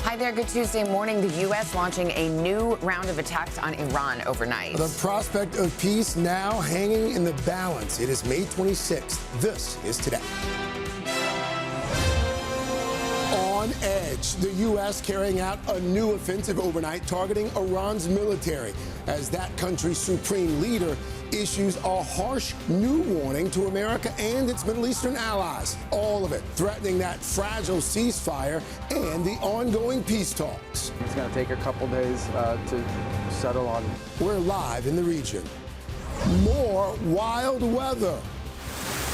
Hi there. Good Tuesday morning. The U.S. launching a new round of attacks on Iran overnight. The prospect of peace now hanging in the balance. It is May 26th. This is Today. On edge, the U.S. carrying out a new offensive overnight targeting Iran's military as that country's supreme leader issues a harsh new warning to America and its Middle Eastern allies. All of it threatening that fragile ceasefire and the ongoing peace talks. It's going to take a couple days to settle on. We're live in the region. More wild weather.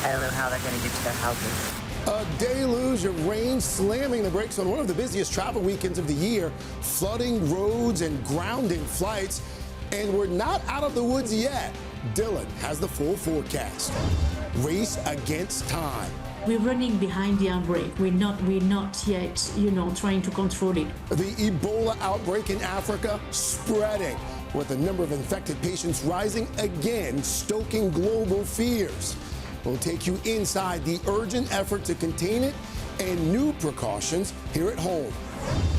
I don't know how they're going to get to their houses. A deluge of rain slamming the brakes on one of the busiest travel weekends of the year, flooding roads and grounding flights. And we're not out of the woods yet. Dylan has the full forecast. Race against time. We're running behind the outbreak. We're not yet, trying to control it. The Ebola outbreak in Africa spreading, with the number of infected patients rising again, stoking global fears. We'll take you inside the urgent effort to contain it and new precautions here at home.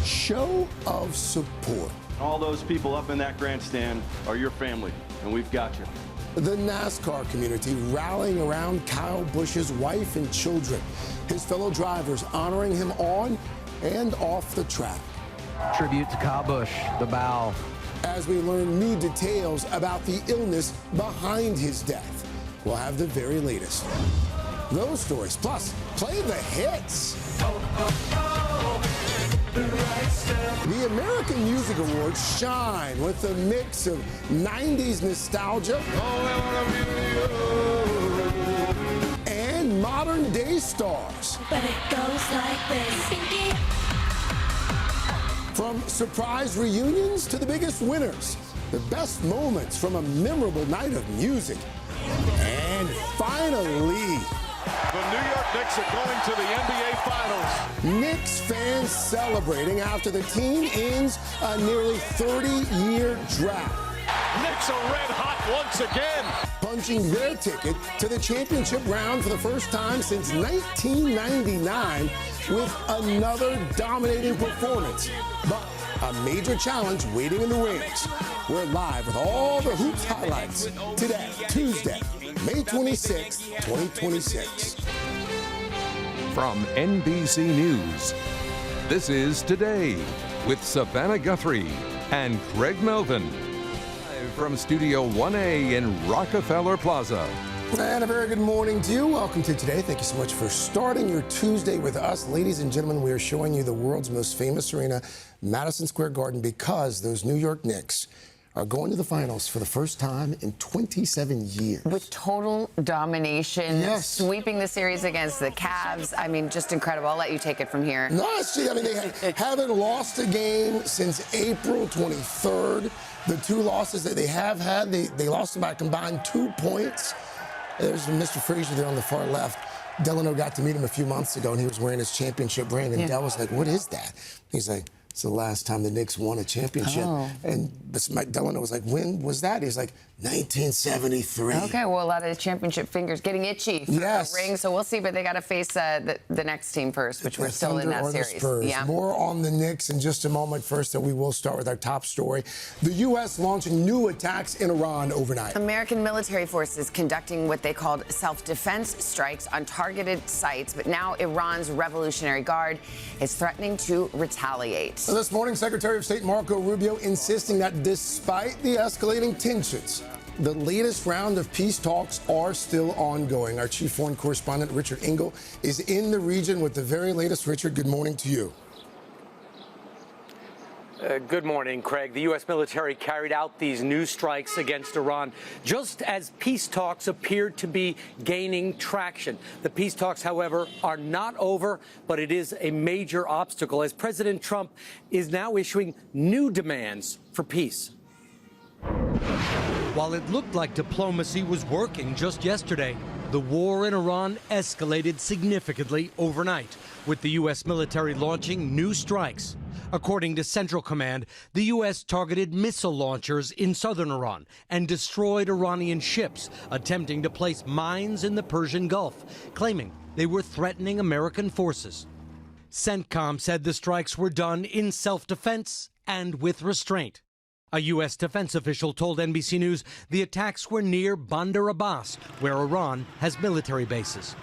Show of support. All those people up in that grandstand are your family, and we've got you. The NASCAR community rallying around Kyle Busch's wife and children. His fellow drivers honoring him on and off the track. Tribute to Kyle Busch, the bow. As we learn new details about the illness behind his death. We'll have the very latest. Those stories, plus play the hits. The American Music Awards shine with a mix of 90s nostalgia and modern day stars. But it goes like this. From surprise reunions to the biggest winners, the best moments from a memorable night of music. And finally, the New York Knicks are going to the NBA Finals. Knicks fans celebrating after the team ends a nearly 30-year drought. Knicks are red hot once again. Punching their ticket to the championship round for the first time since 1999 with another dominating performance. But a major challenge waiting in the wings. We're live with all the hoops highlights today, Tuesday, May 26, 2026. From NBC News, this is Today with Savannah Guthrie and Craig Melvin. Live from Studio 1A in Rockefeller Plaza. And a very good morning to you. Welcome to Today. Thank you so much for starting your Tuesday with us. Ladies and gentlemen, we are showing you the world's most famous arena, Madison Square Garden, because those New York Knicks are going to the finals for the first time in 27 years. With total domination, yes. Sweeping the series against the Cavs. I mean, just incredible. I'll let you take it from here. No, they haven't lost a game since April 23rd. The two losses that they have had, they lost by a combined 2 points. There's Mr. Frazier there on the far left. Delano got to meet him a few months ago, and he was wearing his championship ring. And Del was like, "What is that?" He's like, "It's the last time the Knicks won a championship." Oh. And Delano was like, "When was that?" He's like, 1973. Okay, well, a lot of the championship fingers getting itchy for yes. the ring, so we'll see. But they got to face the next team first, which we're still in that series. Yeah. More on the Knicks in just a moment. First, we will start with our top story. The U.S. launching new attacks in Iran overnight. American military forces conducting what they called self-defense strikes on targeted sites, but now Iran's Revolutionary Guard is threatening to retaliate. So this morning, Secretary of State Marco Rubio insisting that despite the escalating tensions, the latest round of peace talks are still ongoing. Our chief foreign correspondent, Richard Engel, is in the region with the very latest. Richard, good morning to you. Good morning, Craig. The U.S. military carried out these new strikes against Iran just as peace talks appeared to be gaining traction. The peace talks, however, are not over, but it is a major obstacle as President Trump is now issuing new demands for peace. While it looked like diplomacy was working just yesterday, the war in Iran escalated significantly overnight, with the U.S. military launching new strikes. According to Central Command, the U.S. targeted missile launchers in southern Iran and destroyed Iranian ships attempting to place mines in the Persian Gulf, claiming they were threatening American forces. CENTCOM said the strikes were done in self-defense and with restraint. A U.S. defense official told NBC News the attacks were near Bandar Abbas, where Iran has military bases.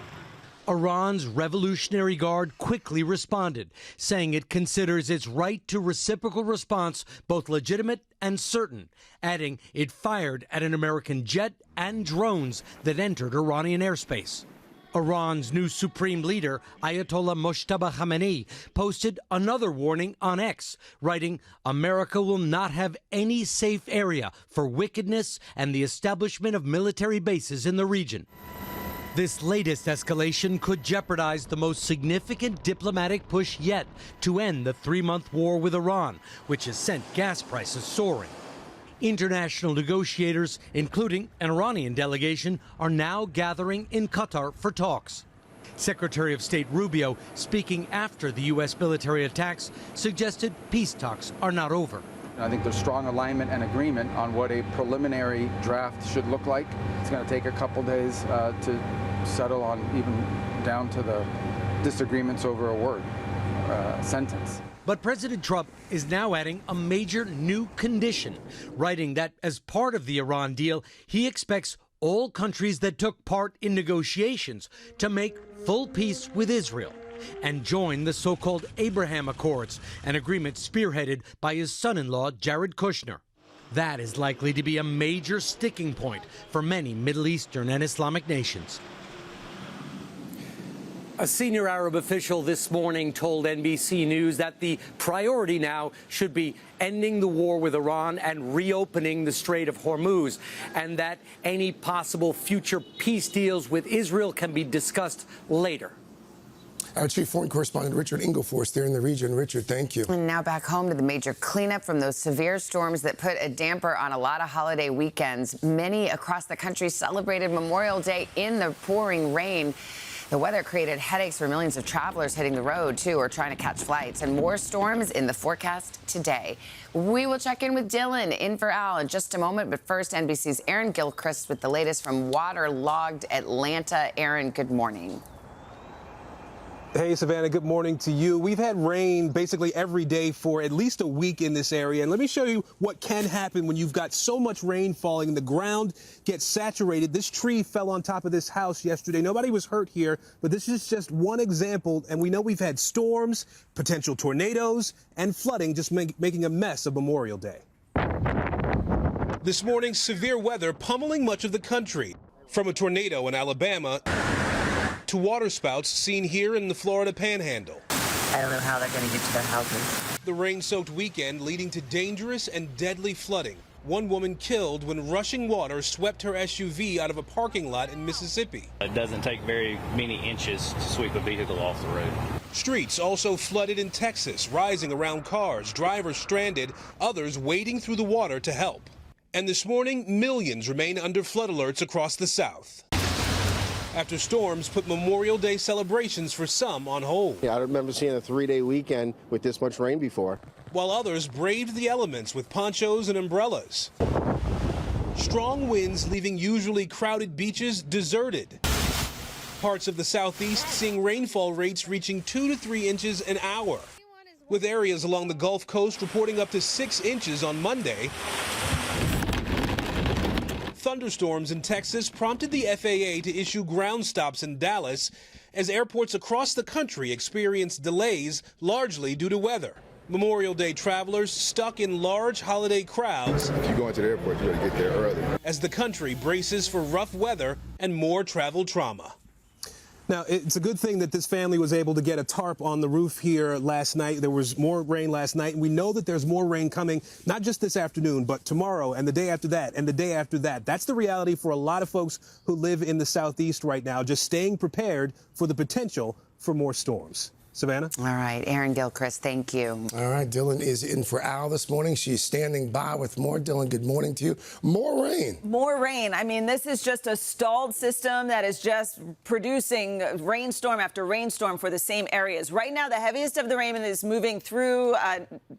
Iran's Revolutionary Guard quickly responded, saying it considers its right to reciprocal response both legitimate and certain, adding it fired at an American jet and drones that entered Iranian airspace. Iran's new supreme leader, Ayatollah Mojtaba Khamenei, posted another warning on X, writing, "America will not have any safe area for wickedness and the establishment of military bases in the region." This latest escalation could jeopardize the most significant diplomatic push yet to end the 3-month war with Iran, which has sent gas prices soaring. International negotiators, including an Iranian delegation, are now gathering in Qatar for talks. Secretary of State Rubio, speaking after the U.S. military attacks, suggested peace talks are not over. I think there's strong alignment and agreement on what a preliminary draft should look like. It's going to take a couple days to settle on, even down to the disagreements over a word, sentence. But President Trump is now adding a major new condition, writing that as part of the Iran deal, he expects all countries that took part in negotiations to make full peace with Israel and join the so-called Abraham Accords, an agreement spearheaded by his son-in-law, Jared Kushner. That is likely to be a major sticking point for many Middle Eastern and Islamic nations. A senior Arab official this morning told NBC News that the priority now should be ending the war with Iran and reopening the Strait of Hormuz, and that any possible future peace deals with Israel can be discussed later. Our chief foreign correspondent, Richard Ingleforth, there in the region. Richard, thank you. And now back home to the major cleanup from those severe storms that put a damper on a lot of holiday weekends. Many across the country celebrated Memorial Day in the pouring rain. The weather created headaches for millions of travelers hitting the road, too, or trying to catch flights. And more storms in the forecast today. We will check in with Dylan in for Al in just a moment. But first, NBC's Aaron Gilchrist with the latest from waterlogged Atlanta. Aaron, good morning. Hey, Savannah, good morning to you. We've had rain basically every day for at least a week in this area. And let me show you what can happen when you've got so much rain falling. The ground gets saturated. This tree fell on top of this house yesterday. Nobody was hurt here, but this is just one example. And we know we've had storms, potential tornadoes, and flooding just making a mess of Memorial Day. This morning, severe weather pummeling much of the country. From a tornado in Alabama to waterspouts seen here in the Florida Panhandle. I don't know how they're going to get to their houses. The rain-soaked weekend leading to dangerous and deadly flooding. One woman killed when rushing water swept her SUV out of a parking lot in Mississippi. It doesn't take very many inches to sweep a vehicle off the road. Streets also flooded in Texas, rising around cars, drivers stranded, others wading through the water to help. And this morning, millions remain under flood alerts across the South, after storms put Memorial Day celebrations for some on hold. Yeah, I remember seeing a 3-day weekend with this much rain before. While others braved the elements with ponchos and umbrellas. Strong winds leaving usually crowded beaches deserted. Parts of the Southeast seeing rainfall rates reaching 2 to 3 inches an hour, with areas along the Gulf Coast reporting up to 6 inches on Monday. Thunderstorms in Texas prompted the FAA to issue ground stops in Dallas as airports across the country experienced delays largely due to weather. Memorial Day travelers stuck in large holiday crowds. If you go into the airport, you gotta get there early. As the country braces for rough weather and more travel trauma. Now, it's a good thing that this family was able to get a tarp on the roof here last night. There was more rain last night, and we know that there's more rain coming, not just this afternoon, but tomorrow and the day after that and the day after that. That's the reality for a lot of folks who live in the Southeast right now, just staying prepared for the potential for more storms. Savannah? All right, Aaron Gilchrist, thank you. All right, Dylan is in for Al this morning. She's standing by with more. Dylan, good morning to you. More rain. More rain. I mean, this is just a stalled system that is just producing rainstorm after rainstorm for the same areas. Right now, the heaviest of the rain is moving through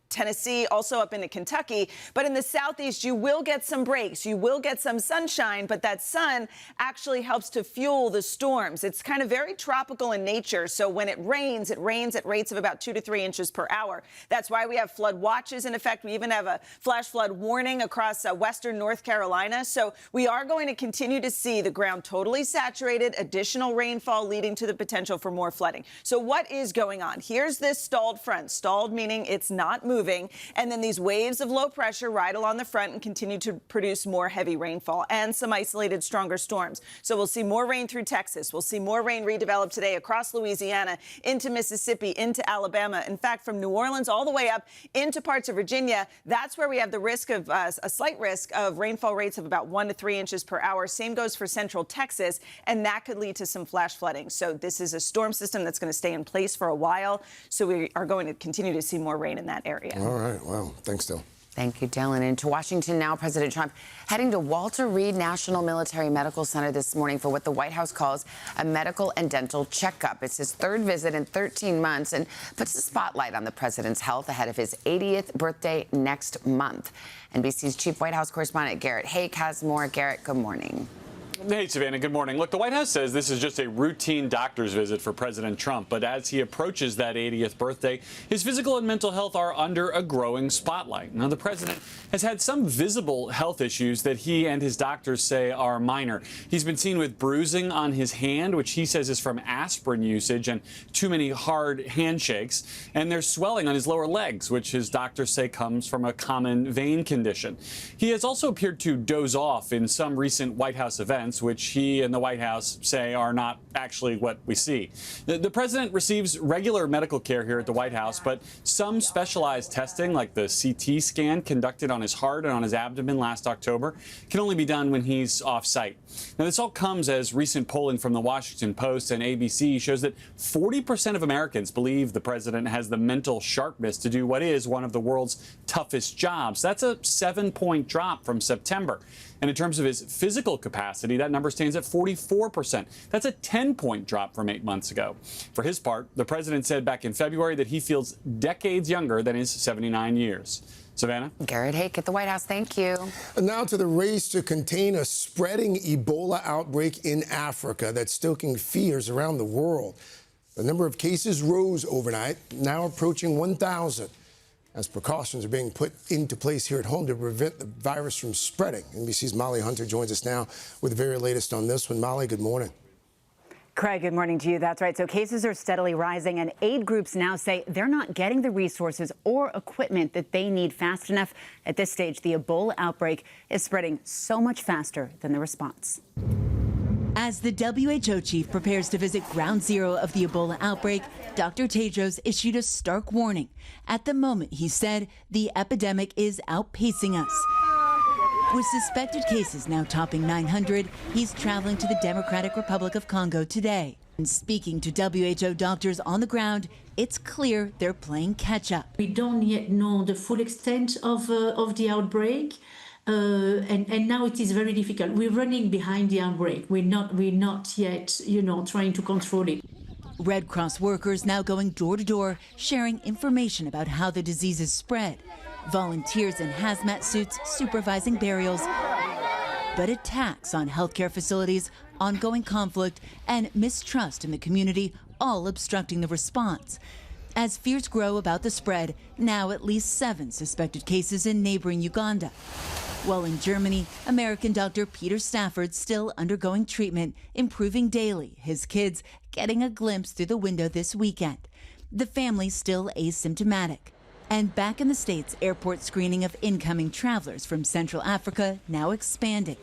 Tennessee, also up into Kentucky. But in the Southeast, you will get some breaks. You will get some sunshine, but that sun actually helps to fuel the storms. It's kind of very tropical in nature, so when it rains rains at rates of about 2 to 3 inches per hour. That's why we have flood watches in effect. We even have a flash flood warning across western North Carolina. So we are going to continue to see the ground totally saturated, additional rainfall leading to the potential for more flooding. So what is going on? Here's this stalled front. Stalled meaning it's not moving. And then these waves of low pressure ride along the front and continue to produce more heavy rainfall and some isolated stronger storms. So we'll see more rain through Texas. We'll see more rain redevelop today across Louisiana, into Mississippi, into Alabama. In fact, from New Orleans all the way up into parts of Virginia, that's where we have the risk of a slight risk of rainfall rates of about 1 to 3 inches per hour. Same goes for central Texas, and that could lead to some flash flooding. So this is a storm system that's going to stay in place for a while. So we are going to continue to see more rain in that area. All right. Wow. Thanks, Dylan. Thank you, Dylan. And to Washington now, President Trump heading to Walter Reed National Military Medical Center this morning for what the White House calls a medical and dental checkup. It's his third visit in 13 months and puts a spotlight on the president's health ahead of his 80th birthday next month. NBC's chief White House correspondent Garrett Haake has more. Garrett, good morning. Hey, Savannah, good morning. Look, the White House says this is just a routine doctor's visit for President Trump, but as he approaches that 80th birthday, his physical and mental health are under a growing spotlight. Now, the president has had some visible health issues that he and his doctors say are minor. He's been seen with bruising on his hand, which he says is from aspirin usage and too many hard handshakes, and there's swelling on his lower legs, which his doctors say comes from a common vein condition. He has also appeared to doze off in some recent White House events, which he and the White House say are not actually what we see. The president receives regular medical care here at the White House, but some specialized testing, like the CT scan conducted on his heart and on his abdomen last October, can only be done when he's off-site. Now, this all comes as recent polling from the Washington Post and ABC shows that 40% of Americans believe the president has the mental sharpness to do what is one of the world's toughest jobs. That's a 7-point drop from September. And in terms of his physical capacity, that number stands at 44%. That's a 10-point drop from 8 months ago. For his part, the president said back in February that he feels decades younger than his 79 years. Savannah? Garrett Haake at the White House. Thank you. And now to the race to contain a spreading Ebola outbreak in Africa that's stoking fears around the world. The number of cases rose overnight, now approaching 1,000. As precautions are being put into place here at home to prevent the virus from spreading. NBC's Molly Hunter joins us now with the very latest on this one. Molly, good morning. Craig, good morning to you. That's right. So cases are steadily rising, and aid groups now say they're not getting the resources or equipment that they need fast enough. At this stage, the Ebola outbreak is spreading so much faster than the response. As the WHO chief prepares to visit ground zero of the Ebola outbreak, Dr. Tedros issued a stark warning. At the moment, he said, the epidemic is outpacing us. With suspected cases now topping 900, he's traveling to the Democratic Republic of Congo today. And speaking to WHO doctors on the ground, it's clear they're playing catch up. We don't yet know the full extent of the outbreak. And now it is very difficult. We're running behind the outbreak. We're not yet, trying to control it. Red Cross workers now going door to door, sharing information about how the disease is spread. Volunteers in hazmat suits supervising burials. But attacks on healthcare facilities, ongoing conflict, and mistrust in the community all obstructing the response. As fears grow about the spread, now at least 7 suspected cases in neighboring Uganda. While in Germany, American doctor Peter Stafford still undergoing treatment, improving daily, his kids getting a glimpse through the window this weekend. The family still asymptomatic. And back in the States, airport screening of incoming travelers from Central Africa now expanding.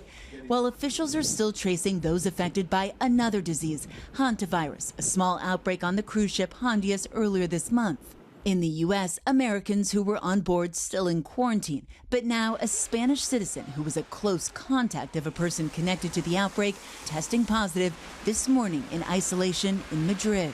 While officials are still tracing those affected by another disease, hantavirus, a small outbreak on the cruise ship Hondias earlier this month. In the U.S., Americans who were on board still in quarantine, but now a Spanish citizen who was a close contact of a person connected to the outbreak testing positive this morning in isolation in Madrid.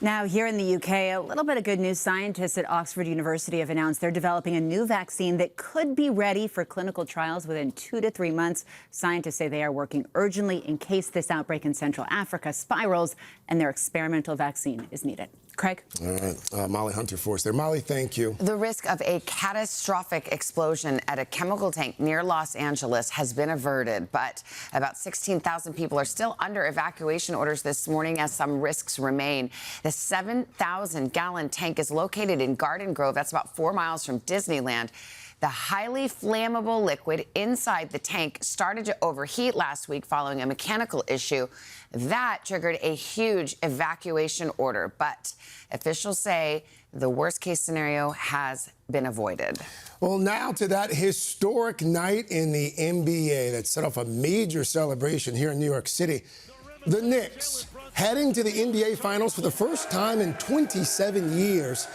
Now, here in the UK, a little bit of good news. Scientists at Oxford University have announced they're developing a new vaccine that could be ready for clinical trials within 2 to 3 months. Scientists say they are working urgently in case this outbreak in Central Africa spirals and their experimental vaccine is needed. Craig? All right, Molly Hunter for us there. Molly, thank you. The risk of a catastrophic explosion at a chemical tank near Los Angeles has been averted, but about 16,000 people are still under evacuation orders this morning as some risks remain. The 7,000-gallon tank is located in Garden Grove. That's about 4 miles from Disneyland. The highly flammable liquid inside the tank started to overheat last week following a mechanical issue. That triggered a huge evacuation order, but officials say the worst-case scenario has been avoided. Well, now to that historic night in the NBA that set off a major celebration here in New York City. The Knicks heading to the NBA Finals for the first time in 27 years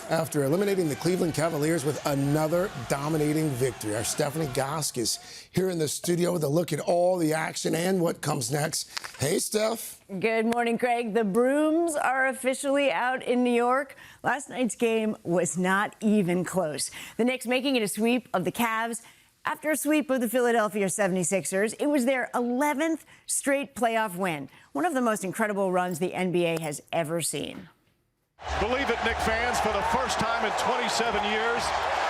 after eliminating the Cleveland Cavaliers with another dominating victory. Our Stephanie Gosk is here in the studio with a look at all the action and what comes next. Hey, Steph. Good morning, Craig. The brooms are officially out in New York. Last night's game was not even close. The Knicks making it a sweep of the Cavs. After a sweep of the Philadelphia 76ers, it was their 11th straight playoff win, one of the most incredible runs the NBA has ever seen. Believe it, Knicks fans, for the first time in 27 years,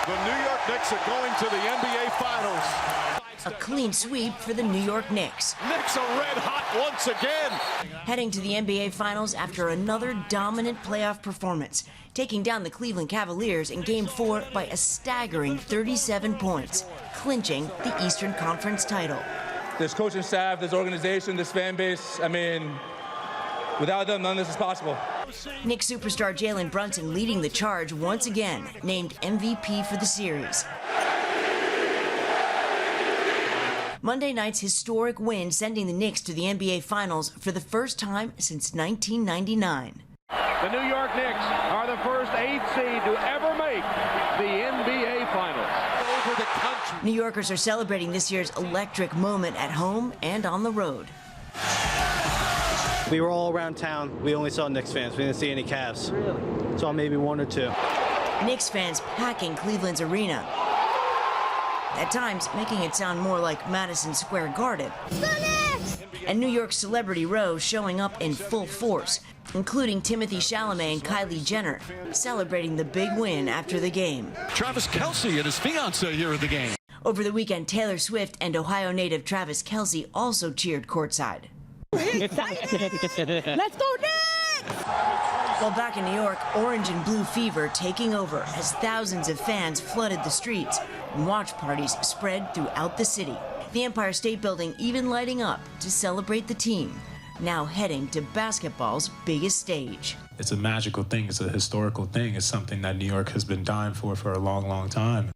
the New York Knicks are going to the NBA Finals. A clean sweep for the New York Knicks. Knicks are red hot once again. Heading to the NBA Finals after another dominant playoff performance, taking down the Cleveland Cavaliers in Game 4 by a staggering 37 points, clinching the Eastern Conference title. This coaching staff, this organization, this fan base, I mean, without them, none of this is possible. Knicks superstar Jalen Brunson leading the charge once again, named MVP for the series. Monday night's historic win sending the Knicks to the NBA Finals for the first time since 1999. The New York Knicks are the first 8th seed to ever make the NBA Finals. Over the country. New Yorkers are celebrating this year's electric moment at home and on the road. We were all around town. We only saw Knicks fans. We didn't see any Cavs. Really? Saw maybe one or two. Knicks fans packing Cleveland's arena. At times, making it sound more like Madison Square Garden. And New York Celebrity Row showing up in full force, including Timothée Chalamet and Kylie Jenner, celebrating the big win after the game. Travis Kelce and his fiancée here at the game. Over the weekend, Taylor Swift and Ohio native Travis Kelce also cheered courtside. Let's go Knicks! While back in New York, orange and blue fever taking over as thousands of fans flooded the streets and watch parties spread throughout the city. The Empire State Building even lighting up to celebrate the team, now heading to basketball's biggest stage. It's a magical thing. It's a historical thing. It's something that New York has been dying for a long, long time.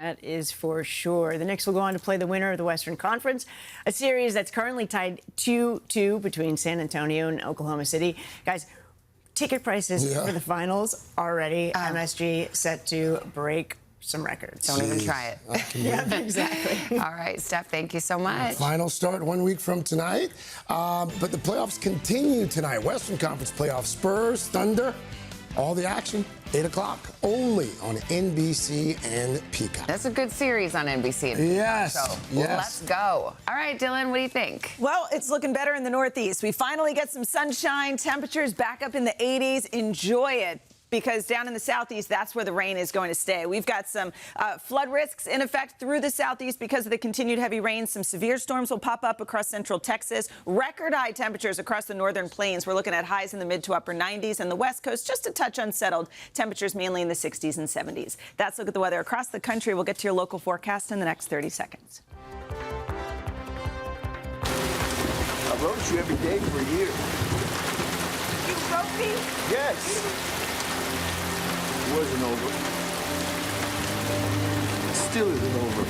That is for sure. The Knicks will go on to play the winner of the Western Conference, a series that's currently tied 2-2 between San Antonio and Oklahoma City. Guys, ticket prices for the finals already. MSG set to break some records. Don't even try it. Yeah, exactly. All right, Steph, thank you so much. Finals start 1 week from tonight, but the playoffs continue tonight. Western Conference playoffs, Spurs, Thunder, all the action, 8 o'clock, only on NBC and Peacock. That's a good series on NBC. Yes, so yes. Let's go. All right, Dylan, what do you think? Well, it's looking better in the Northeast. We finally get some sunshine, temperatures back up in the 80s. Enjoy it. Because down in the Southeast, that's where the rain is going to stay. We've got some flood risks in effect through the Southeast because of the continued heavy rain. Some severe storms will pop up across central Texas. Record high temperatures across the northern plains. We're looking at highs in the mid to upper 90s, and the West Coast just a touch unsettled. Temperatures mainly in the 60s and 70s. That's a look at the weather across the country. We'll get to your local forecast in the next 30 seconds. I wrote you every day for a year. You wrote me? Yes. It wasn't over. It still isn't over.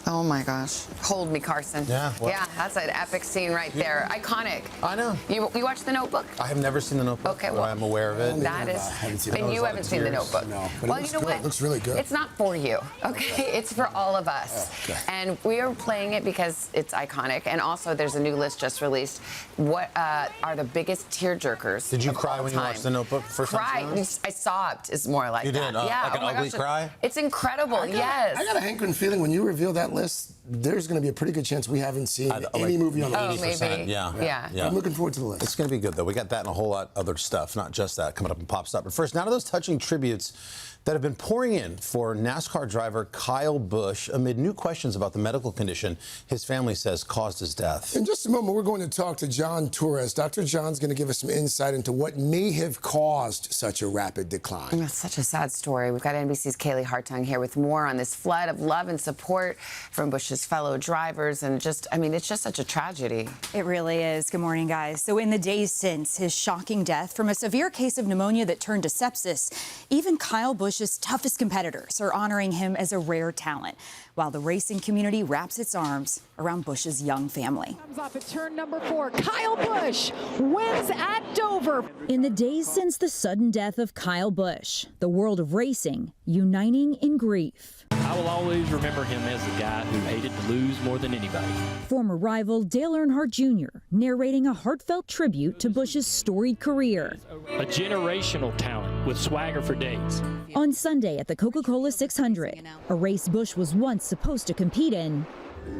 Oh, my gosh. Hold me, Carson. Yeah. What? Yeah, that's an epic scene right there. Iconic. I know. You watched The Notebook? I have never seen The Notebook. Okay, well, I'm aware of it. That is. And you haven't seen The Notebook. No, but well, you know what? It looks really good. It's not for you, okay? It's for all of us. Okay. And we are playing it because it's iconic. And also, there's a new list just released. What are the biggest tearjerkers? Did you cry when you watched The Notebook the first time? I sobbed is more like you that. did? Yeah. Like an ugly cry? It's incredible, yes. I got a hankering feeling when you reveal that list, list, there's going to be a pretty good chance we haven't seen any movie on the list. maybe. Yeah. I'm looking forward to the list. It's going to be good, though. We got that and a whole lot of other stuff, not just that, coming up and pops up. But first, now to those touching tributes that have been pouring in for NASCAR driver Kyle Busch amid new questions about the medical condition his family says caused his death. In just a moment, we're going to talk to John Torres. Dr. John's going to give us some insight into what may have caused such a rapid decline. It's such a sad story. We've got NBC's Kaylee Hartung here with more on this flood of love and support from Busch's fellow drivers. And it's just such a tragedy. It really is. Good morning, guys. So in the days since his shocking death from a severe case of pneumonia that turned to sepsis, even Kyle Busch's toughest competitors are honoring him as a rare talent, while the racing community wraps its arms around Busch's young family. Comes off at turn number 4. Kyle Busch wins at Dover. In the days since the sudden death of Kyle Busch, the world of racing uniting in grief. I will always remember him as the guy who hated to lose more than anybody. Former rival Dale Earnhardt Jr. narrating a heartfelt tribute to Busch's storied career. A generational talent with swagger for days. On Sunday at the Coca-Cola 600, a race Busch was once supposed to compete in.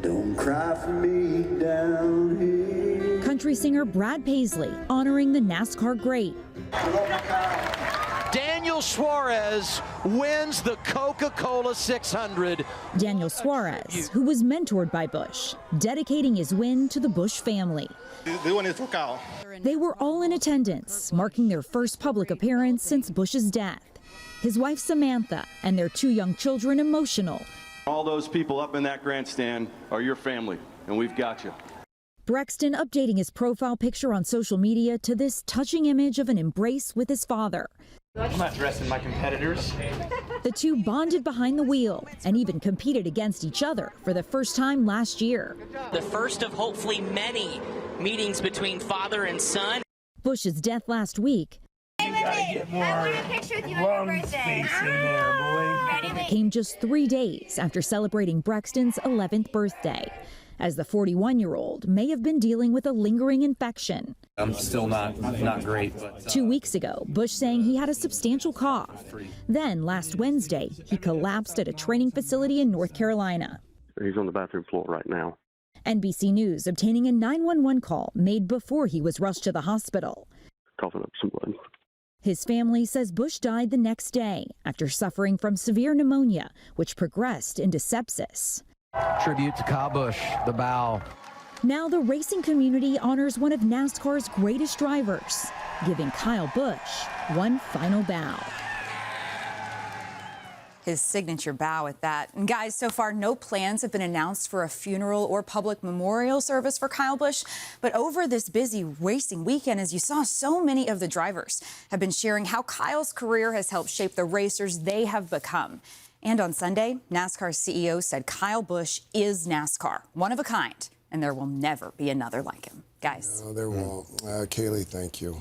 Don't cry for me down here. Country singer Brad Paisley honoring the NASCAR great. Daniel Suarez wins the Coca-Cola 600. Daniel Suarez, who was mentored by Busch, dedicating his win to the Busch family. They were all in attendance, marking their first public appearance since Busch's death. His wife Samantha and their 2 young children emotional. All those people up in that grandstand are your family, and we've got you. Brexton updating his profile picture on social media to this touching image of an embrace with his father. I'm not dressing my competitors. The 2 bonded behind the wheel and even competed against each other for the first time last year. The first of hopefully many meetings between father and son. Busch's death last week came just 3 days after celebrating Brexton's 11th birthday, as the 41-year-old may have been dealing with a lingering infection. I'm still not great. But, 2 weeks ago, Busch saying he had a substantial cough. Then last Wednesday, he collapsed at a training facility in North Carolina. He's on the bathroom floor right now. NBC News obtaining a 911 call made before he was rushed to the hospital. Coughing up some blood. His family says Busch died the next day after suffering from severe pneumonia, which progressed into sepsis. Tribute to Kyle Busch, the bow. Now the racing community honors one of NASCAR's greatest drivers, giving Kyle Busch one final bow. His signature bow at that. And guys, so far no plans have been announced for a funeral or public memorial service for Kyle Busch. But over this busy racing weekend, as you saw, so many of the drivers have been sharing how Kyle's career has helped shape the racers they have become. And on Sunday, NASCAR's CEO said Kyle Busch is NASCAR, one of a kind, and there will never be another like him. Guys. No, there won't. Kaylee, thank you.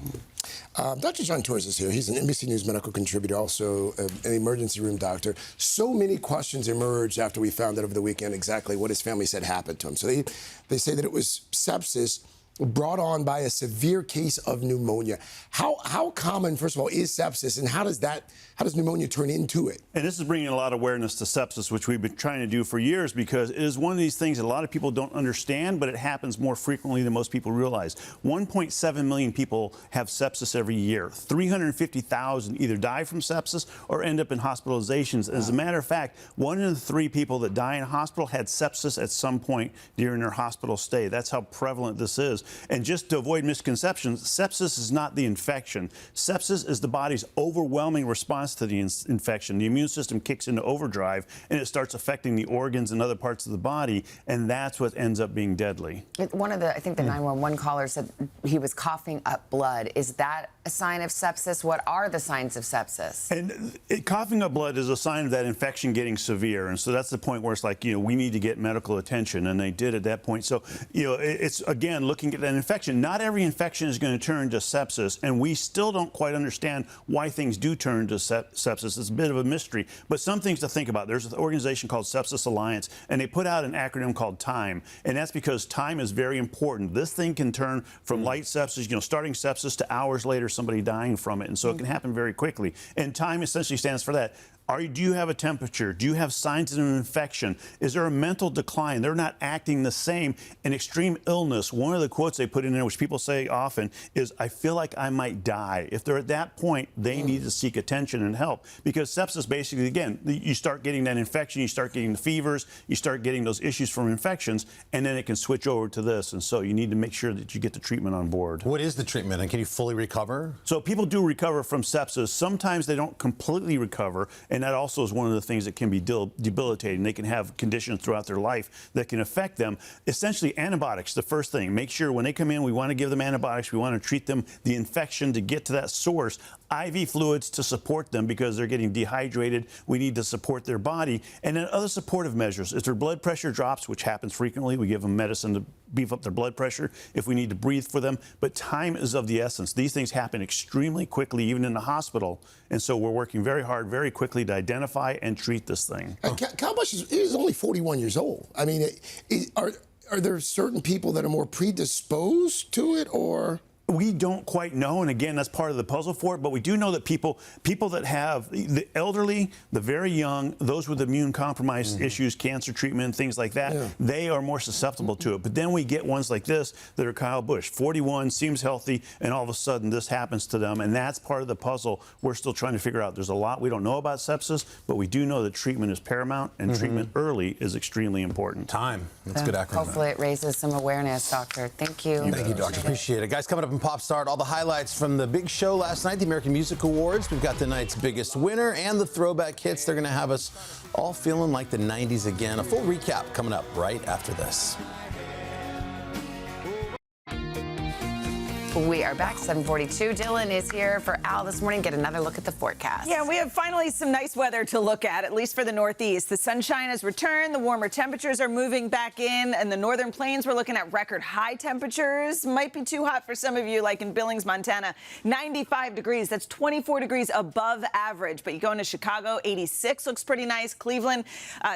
Dr. John Torres is here. He's an NBC News medical contributor, also an emergency room doctor. So many questions emerged after we found out over the weekend exactly what his family said happened to him. So they say that it was sepsis brought on by a severe case of pneumonia. How common, first of all, is sepsis, and how does pneumonia turn into it? And this is bringing a lot of awareness to sepsis, which we've been trying to do for years, because it is one of these things that a lot of people don't understand, but it happens more frequently than most people realize. 1.7 million people have sepsis every year. 350,000 either die from sepsis or end up in hospitalizations. As a matter of fact, 1 in 3 people that die in hospital had sepsis at some point during their hospital stay. That's how prevalent this is. And just to avoid misconceptions, sepsis is not the infection. Sepsis is the body's overwhelming response to the infection. The immune system kicks into overdrive, and it starts affecting the organs and other parts of the body, and that's what ends up being deadly. One of I think the 911 caller said he was coughing up blood. Is that a sign of sepsis? What are the signs of sepsis? And coughing up blood is a sign of that infection getting severe, and so that's the point where it's like, we need to get medical attention, and they did at that point. So, it's, again, looking at an infection. Not every infection is going to turn to sepsis, and we still don't quite understand why things do turn to sepsis. It's a bit of a mystery, but some things to think about. There's an organization called Sepsis Alliance, and they put out an acronym called TIME, and that's because time is very important. This thing can turn from light sepsis, starting sepsis, to hours later somebody dying from it, and so it can happen very quickly. And TIME essentially stands for that. Do you have a temperature? Do you have signs of an infection? Is there a mental decline? They're not acting the same. In extreme illness, one of the quotes they put in there, which people say often, is, I feel like I might die. If they're at that point, they need to seek attention and help. Because sepsis, basically, again, you start getting that infection, you start getting the fevers, you start getting those issues from infections, and then it can switch over to this. And so you need to make sure that you get the treatment on board. What is the treatment, and can you fully recover? So people do recover from sepsis. Sometimes they don't completely recover, and that also is one of the things that can be debilitating. They can have conditions throughout their life that can affect them. Essentially, antibiotics, the first thing. Make sure when they come in, we want to give them antibiotics. We want to treat them, the infection, to get to that source. IV fluids to support them because they're getting dehydrated. We need to support their body. And then other supportive measures. If their blood pressure drops, which happens frequently, we give them medicine to beef up their blood pressure if we need to breathe for them. But time is of the essence. These things happen extremely quickly, even in the hospital. And so we're working very hard, very quickly to identify and treat this thing. Kyle Busch is only 41 years old. I mean, are there certain people that are more predisposed to it, or? We don't quite know, and again, that's part of the puzzle for it, but we do know that people that have the elderly, the very young, those with immune compromised issues, cancer treatment, things like that, they are more susceptible to it. But then we get ones like this that are Kyle Busch, 41, seems healthy, and all of a sudden this happens to them, and that's part of the puzzle we're still trying to figure out. There's a lot we don't know about sepsis, but we do know that treatment is paramount, and treatment early is extremely important. Time. That's a good acronym. Hopefully it raises some awareness, Doctor. Thank you. Thank you, Doctor. Appreciate it. Guys, coming up in Pop Start, all the highlights from the big show last night, the American Music Awards. We've got the night's biggest winner and the throwback hits. They're going to have us all feeling like the 90s again. A full recap coming up right after this. We are back, 7:42. Dylan is here for Al this morning. Get another look at the forecast. Yeah, we have finally some nice weather to look at least for the Northeast. The sunshine has returned. The warmer temperatures are moving back in. And the northern plains, we're looking at record high temperatures. Might be too hot for some of you, like in Billings, Montana. 95 degrees. That's 24 degrees above average. But you go into Chicago, 86 looks pretty nice. Cleveland,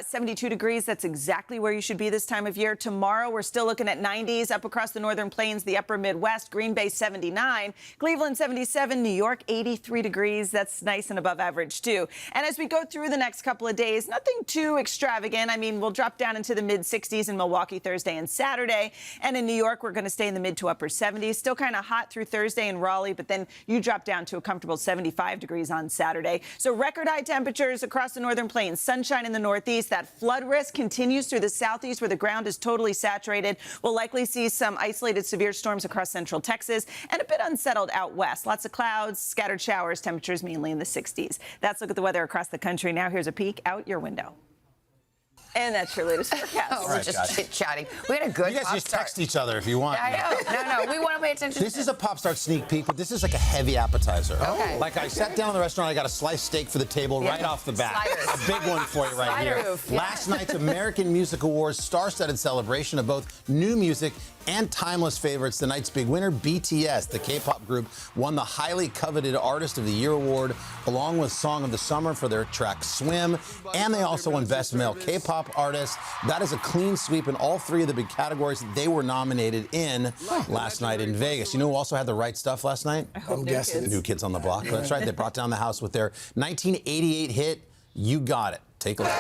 72 degrees. That's exactly where you should be this time of year. Tomorrow, we're still looking at 90s up across the northern plains, the upper Midwest. Green Bay, 79, Cleveland 77, New York 83 degrees. That's nice and above average too. And as we go through the next couple of days, nothing too extravagant. I mean, we'll drop down into the mid 60s in Milwaukee Thursday and Saturday. And in New York, we're going to stay in the mid to upper 70s. Still kind of hot through Thursday in Raleigh, but then you drop down to a comfortable 75 degrees on Saturday. So record high temperatures across the northern plains, sunshine in the northeast. That flood risk continues through the southeast where the ground is totally saturated. We'll likely see some isolated severe storms across central Texas and a bit unsettled out west. Lots of clouds, scattered showers, temperatures mainly in the 60s. That's a look at the weather across the country. Now here's a peek out your window. And that's your latest forecast. We're just chit-chatting. We had a good You guys Pop just Start. text each other if you want. I know. No, we want to pay attention This to is a Pop Start sneak peek, but this is like a heavy appetizer. Okay. Like I sat down in the restaurant, I got a sliced steak for the table right off the bat. Sliders. A big one for you right Slider here. roof, yeah. Last night's American Music Awards star-studded celebration of both new music and timeless favorites. The night's big winner, BTS, the K-pop group, won the highly coveted Artist of the Year award, along with Song of the Summer for their track Swim, and they also won Best Male K-pop Artist. That is a clean sweep in all three of the big categories they were nominated in last night in Vegas. You know who also had the right stuff last night? I'm guessing. The New Kids on the Block. That's right. They brought down the house with their 1988 hit, You Got It. Take a look.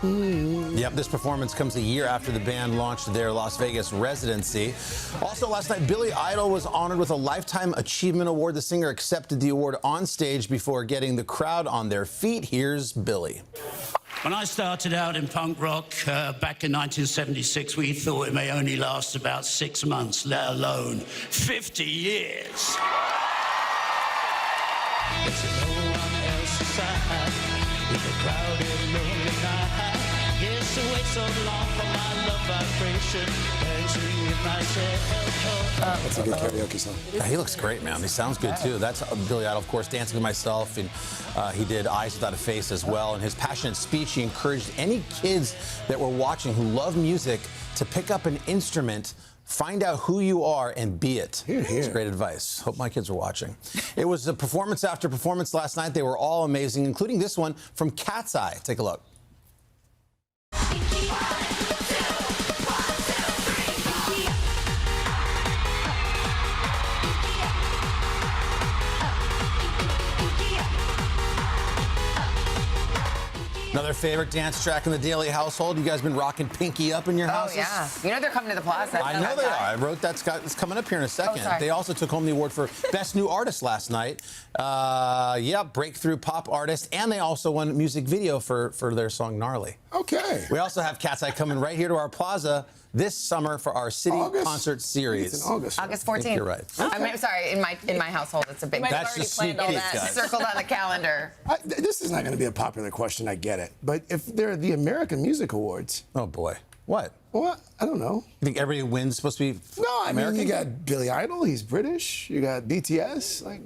Yep, this performance comes a year after the band launched their Las Vegas residency. Also, last night, Billy Idol was honored with a Lifetime Achievement Award. The singer accepted the award on stage before getting the crowd on their feet. Here's Billy. When I started out in punk rock back in 1976, we thought it may only last about 6 months, let alone 50 years. It's no one else's side, with a crowded, lonely night. Yes, to wait so long for my love vibration, dancing with myself. That's a good karaoke song. Yeah, he looks great, man. He sounds good, too. That's Billy Idol, of course, Dancing with Myself, and he did Eyes Without a Face as well. In his passionate speech, he encouraged any kids that were watching who love music to pick up an instrument, find out who you are, and be it. It's great advice. Hope my kids are watching. It was a performance after performance last night. They were all amazing, including this one from Cat's Eye. Take a look. Another favorite dance track in the Daily household. You guys been rocking Pinky Up in your houses? Oh, yeah. You know they're coming to the Plaza. I know they are. I wrote that. It's coming up here in a second. sorry. They also took home the award for Best New Artist last night. Yeah, Breakthrough Pop Artist. And they also won music video for their song Gnarly. Okay. We also have Cat's Eye coming right here to our plaza this summer for our city concert series. It's in August. August I think 14th. you're right. I'm sorry, in my household, it's a big. That's just sneak peek, guys. Circled on the calendar. This is not going to be a popular question. I get it. But if they're the American Music Awards. Oh, boy. What? Well, I don't know. You think everybody wins supposed to be No, I American? mean, you got Billy Idol. He's British. You got BTS. Like,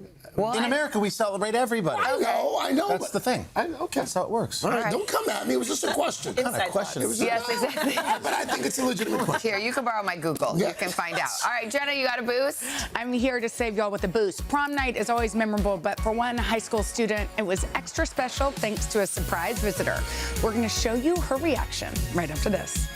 in America, we celebrate everybody. I know. That's the thing. Okay. That's how it works. All right, don't come at me. It was just a question. What kind of question? It was Yes, exactly. But I think it's a legitimate question. Here, you can borrow my Google. Yeah. You can find out. All right, Jenna, you got a boost? I'm here to save y'all with a boost. Prom night is always memorable, but for one high school student, it was extra special thanks to a surprise visitor. We're going to show you her reaction right after this.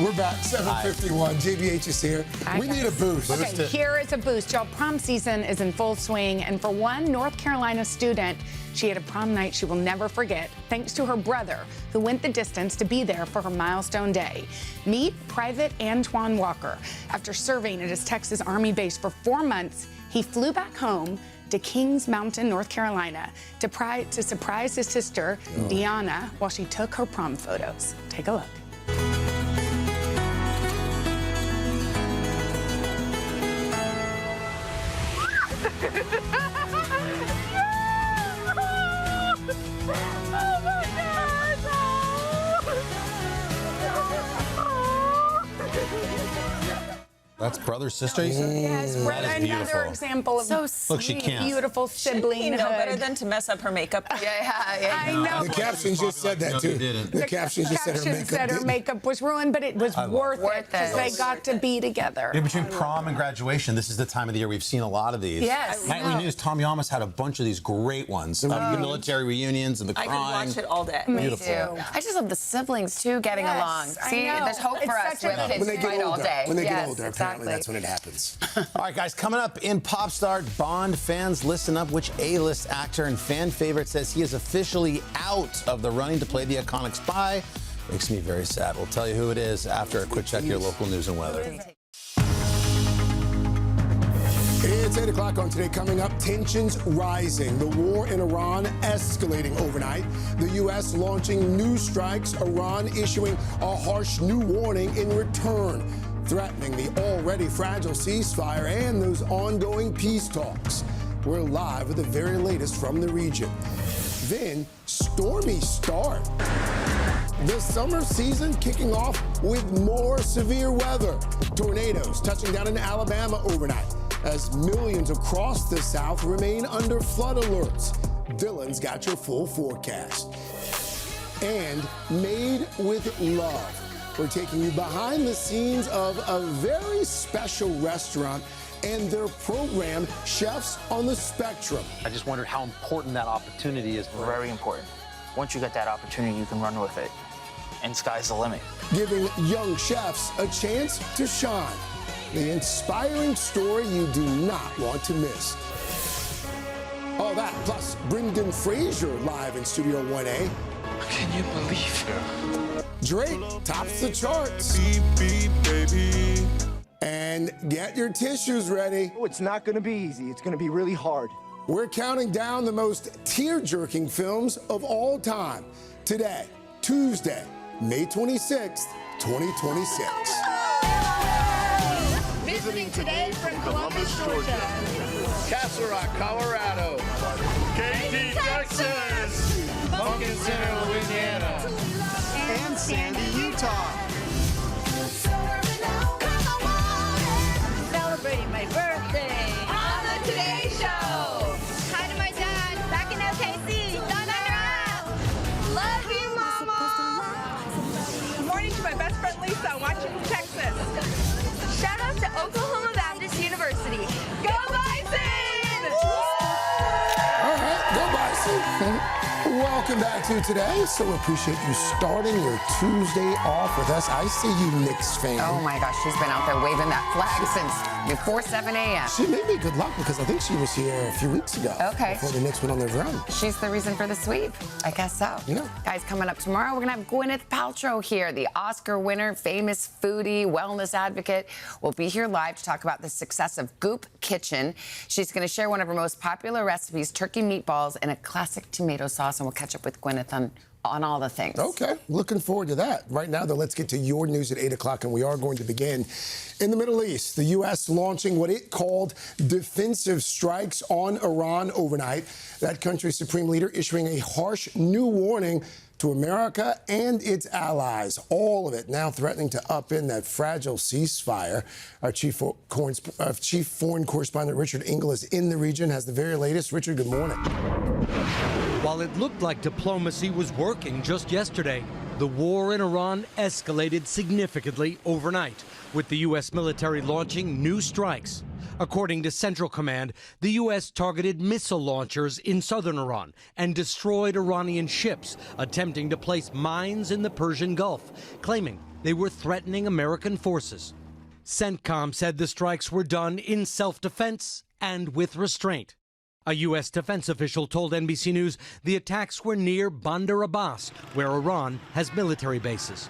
We're back, 7:51. JBH is here. We need a boost. Okay, here is a boost. Y'all, prom season is in full swing, and for one North Carolina student, she had a prom night she will never forget, thanks to her brother, who went the distance to be there for her milestone day. Meet Private Antoine Walker. After serving at his Texas Army base for 4 months, he flew back home to Kings Mountain, North Carolina, to surprise his sister, Deanna, while she took her prom photos. Take a look. That's brother, sister, you said? Yes, That is another beautiful. example of Look, she can't. beautiful sibling. You know better than to mess up her makeup. I know. The caption just said that, too. The caption just said her makeup was ruined, but it was worth it because they got to be together. Yeah, between prom and graduation, this is the time of the year we've seen a lot of these. Yes. Nightly News, Tom Yamas had a bunch of these great ones. The military reunions and the I crying. could watch it all day. Beautiful. I just love the siblings, too, getting along. I See, know. there's hope for us. We have kids who fight all day. When they get Yes, older, apparently that's when it happens. All right, guys, coming up in Pop Star, Bond fans, listen up. Which A-list actor and fan favorite says he is officially out of the running to play the iconic spy? Makes me very sad. We'll tell you who it is after a quick check of your local news and weather. It's 8 o'clock on Today. Coming up, tensions rising. The war in Iran escalating overnight. The U.S. launching new strikes. Iran issuing a harsh new warning in return, threatening the already fragile ceasefire and those ongoing peace talks. We're live with the very latest from the region. Then, stormy start. The summer season kicking off with more severe weather. Tornadoes touching down in Alabama overnight as millions across the South remain under flood alerts. Dylan's got your full forecast. And Made with Love. We're taking you behind the scenes of a very special restaurant and their program, Chefs on the Spectrum. I just wondered how important that opportunity is. Very important. Once you get that opportunity, you can run with it. And sky's the limit. Giving young chefs a chance to shine. The inspiring story you do not want to miss. All that, plus Brendan Fraser live in Studio 1A. Can you believe it? Drake tops the charts. Baby. And get your tissues ready. Oh, it's not going to be easy. It's going to be really hard. We're counting down the most tear-jerking films of all time. Today, Tuesday, May 26th, 2026. Visiting today from Columbus, Georgia. Castle Rock, Colorado. Katy, Texas. Pumpkin Center, Louisiana. And Sandy, Utah. Celebrating my birthday on the Today Show. Hi to my dad back in OKC. Love you, Mama. Good morning to my best friend Lisa, Washington, Texas. Shout out to Oklahoma Baptist University. Go Bison! All right, go Bison. Welcome back. Gratitude today, so we appreciate you starting your Tuesday off with us. I see you, Knicks fan. Oh my gosh, she's been out there waving that flag since before 7 a.m. She may be good luck because I think she was here a few weeks ago. Okay. Before the Knicks went on their run. She's the reason for the sweep. I guess so. Yeah. Guys, coming up tomorrow, we're going to have Gwyneth Paltrow here, the Oscar winner, famous foodie, wellness advocate. Will be here live to talk about the success of Goop Kitchen. She's going to share one of her most popular recipes, turkey meatballs in a classic tomato sauce, and we'll catch up with Gwyneth on all the things. Okay, looking forward to that. Right now, though, let's get to your news at 8 o'clock, and we are going to begin in the Middle East. The U.S. launching what it called defensive strikes on Iran overnight. That country's supreme leader issuing a harsh new warning to America and its allies. All of it now threatening to upend that fragile ceasefire. Our chief foreign correspondent Richard Engel is in the region, has the very latest. Richard, good morning. While it looked like diplomacy was working just yesterday, the war in Iran escalated significantly overnight, with the U.S. military launching new strikes. According to Central Command, the U.S. targeted missile launchers in southern Iran and destroyed Iranian ships attempting to place mines in the Persian Gulf, claiming they were threatening American forces. CENTCOM said the strikes were done in self-defense and with restraint. A U.S. defense official told NBC News the attacks were near Bandar Abbas, where Iran has military bases.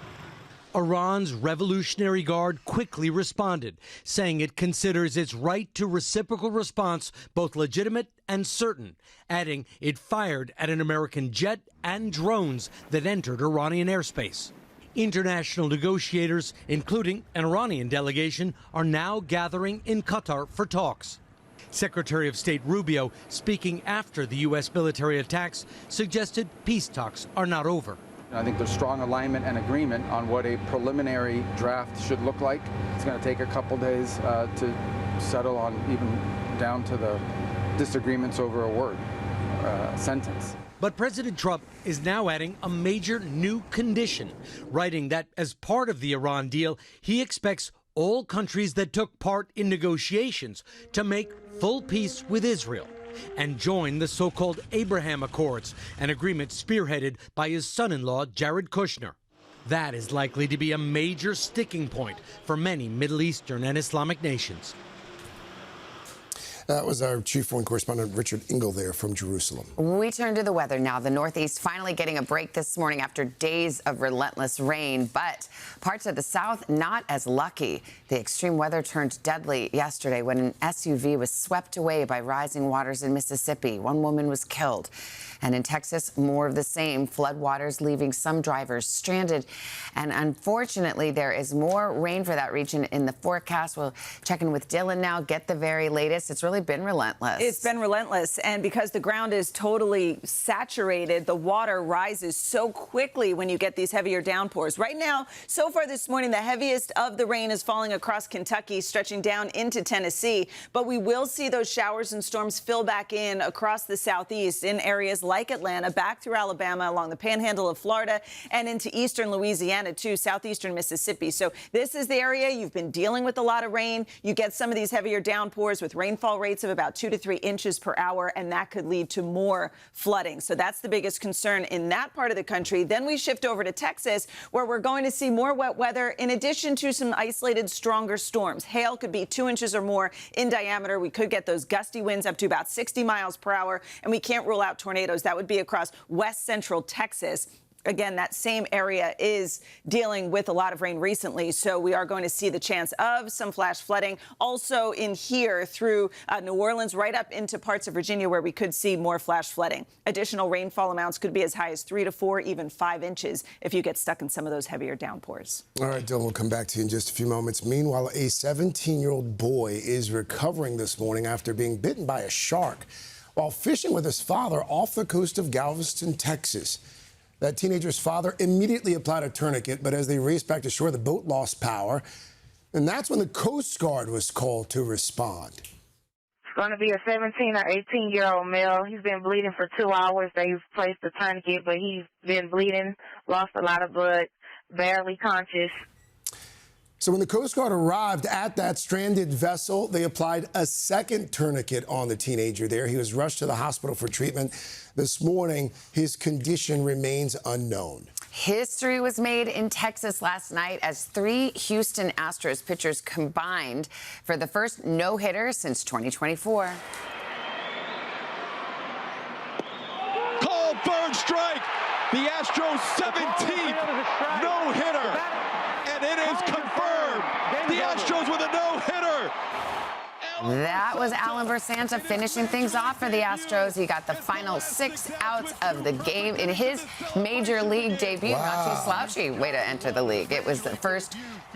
Iran's Revolutionary Guard quickly responded, saying it considers its right to reciprocal response both legitimate and certain, adding it fired at an American jet and drones that entered Iranian airspace. International negotiators, including an Iranian delegation, are now gathering in Qatar for talks. Secretary of State Rubio, speaking after the U.S. military attacks, suggested peace talks are not over. I think there's strong alignment and agreement on what a preliminary draft should look like. It's going to take a couple days to settle on even down to the disagreements over a word, sentence. But President Trump is now adding a major new condition, writing that as part of the Iran deal, he expects all countries that took part in negotiations to make full peace with Israel and join the so-called Abraham Accords, an agreement spearheaded by his son-in-law, Jared Kushner. That is likely to be a major sticking point for many Middle Eastern and Islamic nations. That was our chief foreign correspondent, Richard Engel, there from Jerusalem. We turn to the weather now. The Northeast finally getting a break this morning after days of relentless rain, but parts of the South not as lucky. The extreme weather turned deadly yesterday when an SUV was swept away by rising waters in Mississippi. One woman was killed. And in Texas, more of the same, floodwaters leaving some drivers stranded. And unfortunately, there is more rain for that region in the forecast. We'll check in with Dylan now, get the very latest. It's really been relentless. It's been relentless. And because the ground is totally saturated, the water rises so quickly when you get these heavier downpours. Right now, so far this morning, the heaviest of the rain is falling across Kentucky, stretching down into Tennessee. But we will see those showers and storms fill back in across the southeast in areas like Atlanta, back through Alabama, along the panhandle of Florida, and into eastern Louisiana, too, southeastern Mississippi. So this is the area you've been dealing with a lot of rain. You get some of these heavier downpours with rainfall rates of about 2 to 3 inches per hour, and that could lead to more flooding. So that's the biggest concern in that part of the country. Then we shift over to Texas, where we're going to see more wet weather in addition to some isolated stronger storms. Hail could be 2 inches or more in diameter. We could get those gusty winds up to about 60 miles per hour, and we can't rule out tornadoes. That would be across west central Texas. Again, that same area is dealing with a lot of rain recently, so we are going to see the chance of some flash flooding. Also in here through New Orleans, right up into parts of Virginia, where we could see more flash flooding. Additional rainfall amounts could be as high as 3 to 4, even 5 inches if you get stuck in some of those heavier downpours. All right, Dylan, we'll come back to you in just a few moments. Meanwhile, a 17-year-old boy is recovering this morning after being bitten by a shark while fishing with his father off the coast of Galveston, Texas. That teenager's father immediately applied a tourniquet, but as they raced back to shore, the boat lost power. And that's when the Coast Guard was called to respond. It's going to be a 17 or 18-year-old male. He's been bleeding for 2 hours. They've placed a tourniquet, but he's been bleeding, lost a lot of blood, barely conscious. So when the Coast Guard arrived at that stranded vessel, they applied a second tourniquet on the teenager there. He was rushed to the hospital for treatment. This morning, his condition remains unknown. History was made in Texas last night as 3 Houston Astros pitchers combined for the first no-hitter since 2024. Called third strike. The Astros' 17th no-hitter. And it is confirmed. The Astros with a no-hitter. That was Alan Bersanta finishing things off for the Astros. He got the final 6 outs of the game in his major league debut. Wow. Not too slouchy way to enter the league. It was the first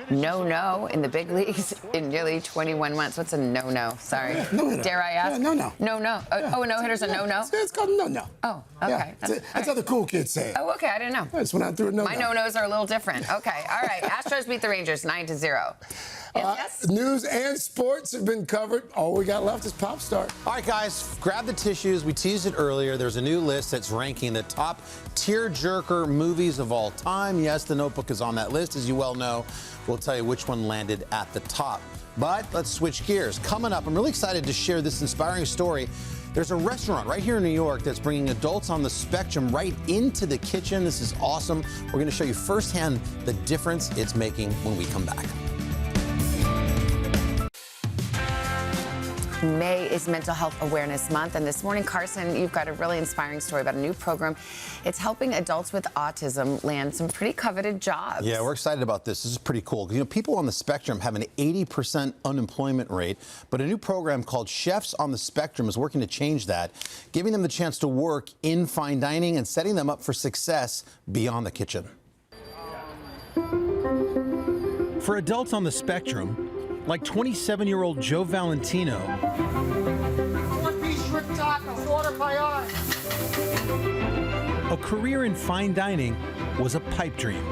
no-no in the big leagues in nearly 21 months. What's a no-no? Sorry. No-hitter. Dare I ask? Yeah, no-no. No-no. Oh, a no-hitter's a no-no? It's called no-no. Oh, okay. Yeah, that's how the cool kids say it. Oh, okay. I didn't know. I just went out through a no-no. My no-nos are a little different. Okay. All right. Astros beat the Rangers 9-0. News and sports have been covered. All we got left is Pop Star. All right, guys, grab the tissues. We teased it earlier. There's a new list that's ranking the top tearjerker movies of all time. Yes, The Notebook is on that list, as you well know. We'll tell you which one landed at the top. But let's switch gears. Coming up, I'm really excited to share this inspiring story. There's a restaurant right here in New York that's bringing adults on the spectrum right into the kitchen. This is awesome. We're going to show you firsthand the difference it's making when we come back. May is Mental Health Awareness Month, and this morning, Carson, you've got a really inspiring story about a new program. It's helping adults with autism land some pretty coveted jobs. Yeah, we're excited about this. This is pretty cool. You know, people on the spectrum have an 80% unemployment rate, but a new program called Chefs on the Spectrum is working to change that, giving them the chance to work in fine dining and setting them up for success beyond the kitchen. For adults on the spectrum, like 27-year-old Joe Valentino, 1-piece shrimp tacos, order by eye. a career in fine dining was a pipe dream.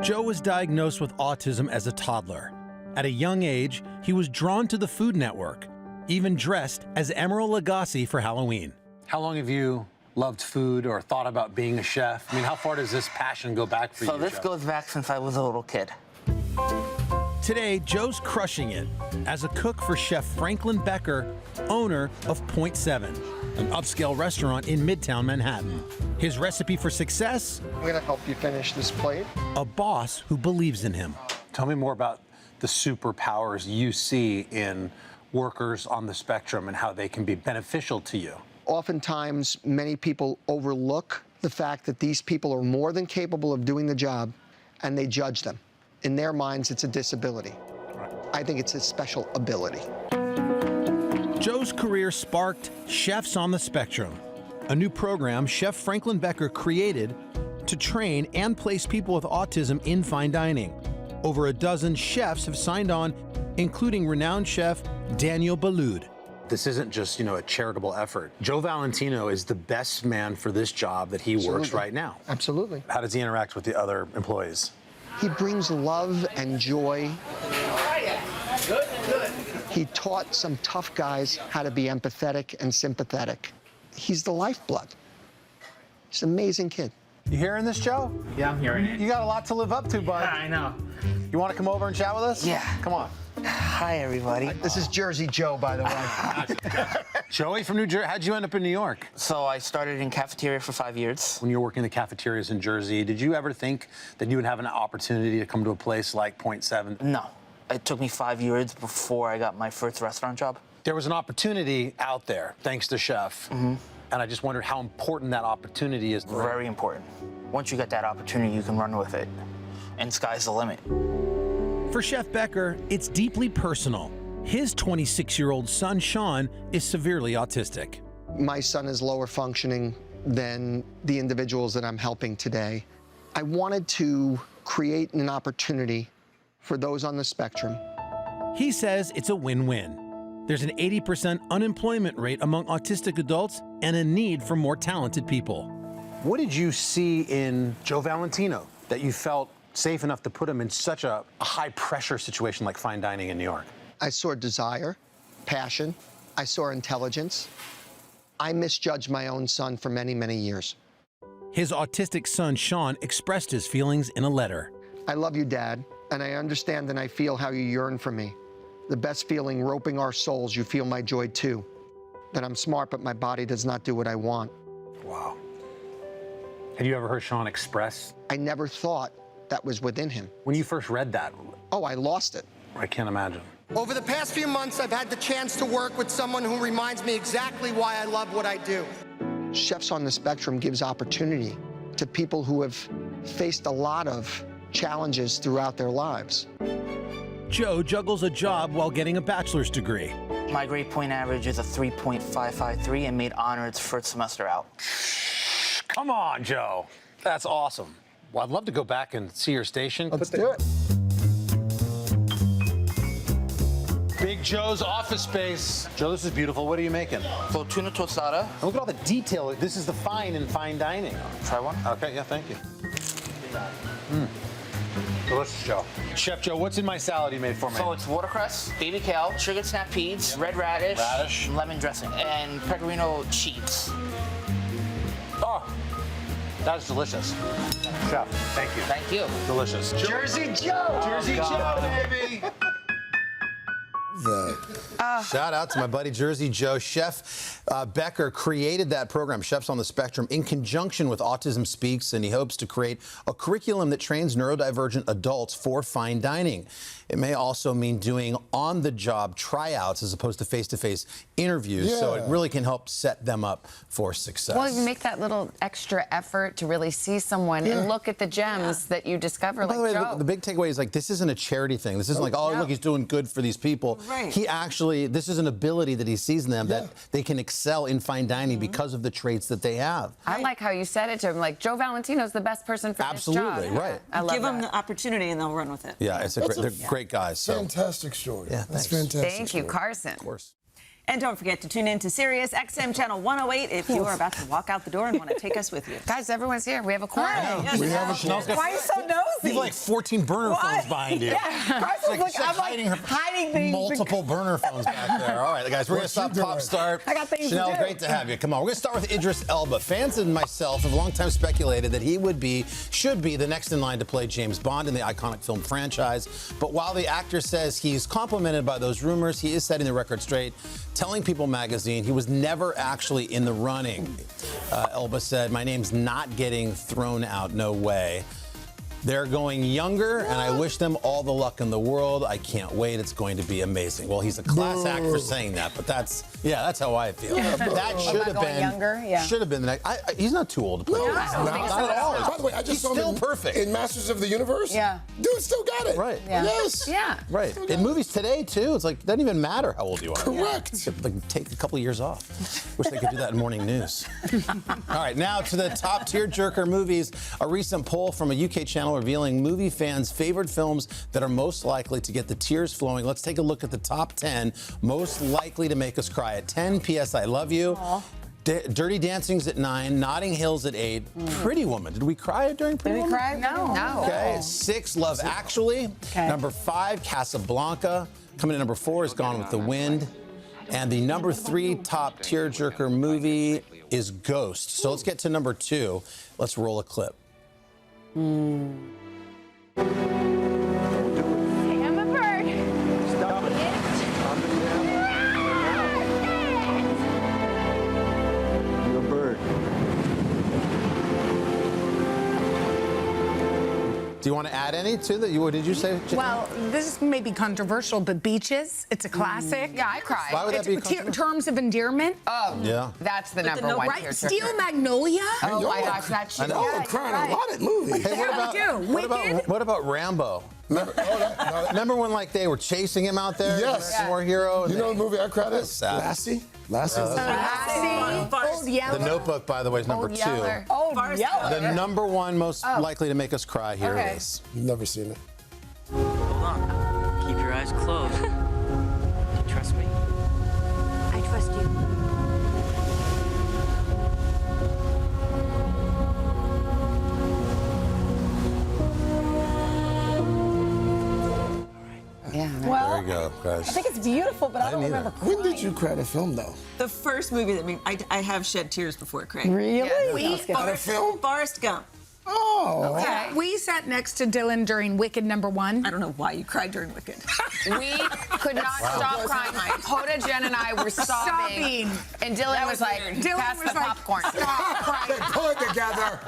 Joe was diagnosed with autism as a toddler. At a young age, he was drawn to the Food Network, even dressed as Emeril Lagasse for Halloween. How long have you loved food or thought about being a chef? I mean, how far does this passion go back for you? So this Joe? goes back since I was a little kid. Today, Joe's crushing it as a cook for Chef Franklin Becker, owner of Point 7, an upscale restaurant in Midtown Manhattan. His recipe for success? I'm going to help you finish this plate. A boss who believes in him. Tell me more about the superpowers you see in workers on the spectrum and how they can be beneficial to you. Oftentimes, many people overlook the fact that these people are more than capable of doing the job, and they judge them. In their minds, it's a disability. I think it's a special ability. Joe's career sparked Chefs on the Spectrum, a new program Chef Franklin Becker created to train and place people with autism in fine dining. Over a dozen chefs have signed on, including renowned chef Daniel Boulud. This isn't just, a charitable effort. Joe Valentino is the best man for this job that he works right now. Absolutely. How does he interact with the other employees? He brings love and joy. Good, good. He taught some tough guys how to be empathetic and sympathetic. He's the lifeblood. He's an amazing kid. You hearing this, Joe? Yeah, I'm hearing it. You got a lot to live up to, bud. I know. You want to come over and chat with us? Yeah. Come on. Hi, everybody. This is Jersey Joe, by the way. Joey from New Jersey. How'd you end up in New York? So I started in cafeteria for 5 years. When you were working in the cafeterias in Jersey, did you ever think that you would have an opportunity to come to a place like Point 7? No. It took me 5 years before I got my first restaurant job. There was an opportunity out there, thanks to Chef. Mm-hmm. And I just wondered how important that opportunity is. Very important. Once you get that opportunity, you can run with it. And sky's the limit. For Chef Becker, it's deeply personal. His 26-year-old son, Sean, is severely autistic. My son is lower functioning than the individuals that I'm helping today. I wanted to create an opportunity for those on the spectrum. He says it's a win-win. There's an 80% unemployment rate among autistic adults and a need for more talented people. What did you see in Joe Valentino that you felt safe enough to put him in such a high-pressure situation like fine dining in New York? I saw desire, passion. I saw intelligence. I misjudged my own son for many, many years. His autistic son, Sean, expressed his feelings in a letter. I love you, Dad, and I understand and I feel how you yearn for me. The best feeling roping our souls, you feel my joy too. That I'm smart, but my body does not do what I want. Wow. Had you ever heard Sean express? I never thought that was within him. When you first read that? Oh, I lost it. I can't imagine. Over the past few months, I've had the chance to work with someone who reminds me exactly why I love what I do. Chefs on the Spectrum gives opportunity to people who have faced a lot of challenges throughout their lives. Joe juggles a job while getting a bachelor's degree. My grade point average is a 3.553 and made honor its first semester out. Come on, Joe. That's awesome. Well, I'd love to go back and see your station. Let's do it. Big Joe's office space. Joe, this is beautiful. What are you making? So tuna tostada. And look at all the detail. This is the fine in fine dining. Try one. Okay, yeah, thank you. Delicious, Joe. Chef Joe, what's in my salad you made for me? So it's watercress, baby kale, sugared snap peas, red radish, lemon dressing, and pecorino cheese. Oh, that's delicious. Chef, thank you. Thank you. Delicious. Jersey Joe! Jersey Joe, baby! Shout out to my buddy Jersey Joe. Chef Becker created that program, Chefs on the Spectrum, in conjunction with Autism Speaks, and he hopes to create a curriculum that trains neurodivergent adults for fine dining. It may also mean doing on-the-job tryouts as opposed to face-to-face interviews, so it really can help set them up for success. Well, you make that little extra effort to really see someone and look at the gems that you discover, By like the way, Joe. the big takeaway is, like, this isn't a charity thing. This isn't like, oh, look, he's doing good for these people. Right. He actually, this is an ability that he sees in them that they can excel in fine dining because of the traits that they have. I like how you said it to him, like, Joe Valentino's the best person for this job. Absolutely, right. I love Give that. them the opportunity and they'll run with it. Yeah, it's they're great guys. So. Fantastic story. Yeah, that's thanks. fantastic. Thank you, Carson. Of course. And don't forget to tune in to Sirius XM Channel 108 if you are about to walk out the door and want to take us with you. Guys, everyone's here. We have a quorum. We have a Why are you so nosy? You have like 14 burner phones behind you. Carson's like, I'm hiding things. Multiple burner phones back there. All right, guys, we're going to stop Pop Star. I got things to Chanel, do. great to have you. Come on, we're going to start with Idris Elba. Fans and myself have long time speculated that he should be the next in line to play James Bond in the iconic film franchise. But while the actor says he's complimented by those rumors, he is setting the record straight, telling People magazine he was never actually in the running. Elba said, "My name's not getting thrown out, no way. They're going younger, and I wish them all the luck in the world. I can't wait. It's going to be amazing." Well, he's a class act for saying that, but that's how I feel. That should have been younger, should have been the next. He's not too old to play. No, not at all. By the way, I just he's saw still him perfect. in Masters of the Universe. Yeah. Dude still got it. Right. Yeah. Yes. Yeah. Right. In movies today, too, it's like, it doesn't even matter how old you are. Correct. Like, take a couple of years off. Wish they could do that in morning news. All right, now to the top tearjerker movies. A recent poll from a UK channel revealing movie fans' favorite films that are most likely to get the tears flowing. Let's take a look at the top 10 most likely to make us cry. At 10, P.S. I Love You. Dirty Dancing's at 9, Notting Hill's at 8, Pretty Woman. Did we cry during Pretty Woman? Did we cry? No. Okay, 6, Love Actually. Okay. Number 5, Casablanca. Coming in number 4 is Gone with the Wind. And the number 3 top tearjerker movie is Ghost. So let's get to number 2. Let's roll a clip. Hey, I'm a bird. Stop it. You're a bird. Do you want to add any to that? What did you say? Well, this may be controversial, but Beaches, it's a classic. Yeah, I cried. Why would that be It's terms of endearment. Oh, Yeah. that's the number one Right? tearjerker. Steel Magnolia. Oh my gosh, that's I know. Y'all are crying a lot at movies. Hey, what about Rambo? Remember when, like, they were chasing him out there? Yes. War hero. You know the movie I cried at? Sad. Lassie. Old Yeller. The Notebook, by the way, is number 2. Old Yeller. The number 1 most likely to make us cry. Here it is. Never seen it. Hold on. Keep your eyes closed. Do you trust me? I trust you. Yeah, Well, there you go, guys. I think it's beautiful, but I don't remember crying. When did you cry at a film, though? The first movie that I have shed tears before, Craig. Really? Yeah, At a film? Forrest Gump. Oh. Okay. We sat next to Dylan during Wicked #1. I don't know why you cried during Wicked. We could not stop crying. Hoda, Jen, and I were sobbing. And Dylan was like, pass the popcorn. Stop crying. Pull it together.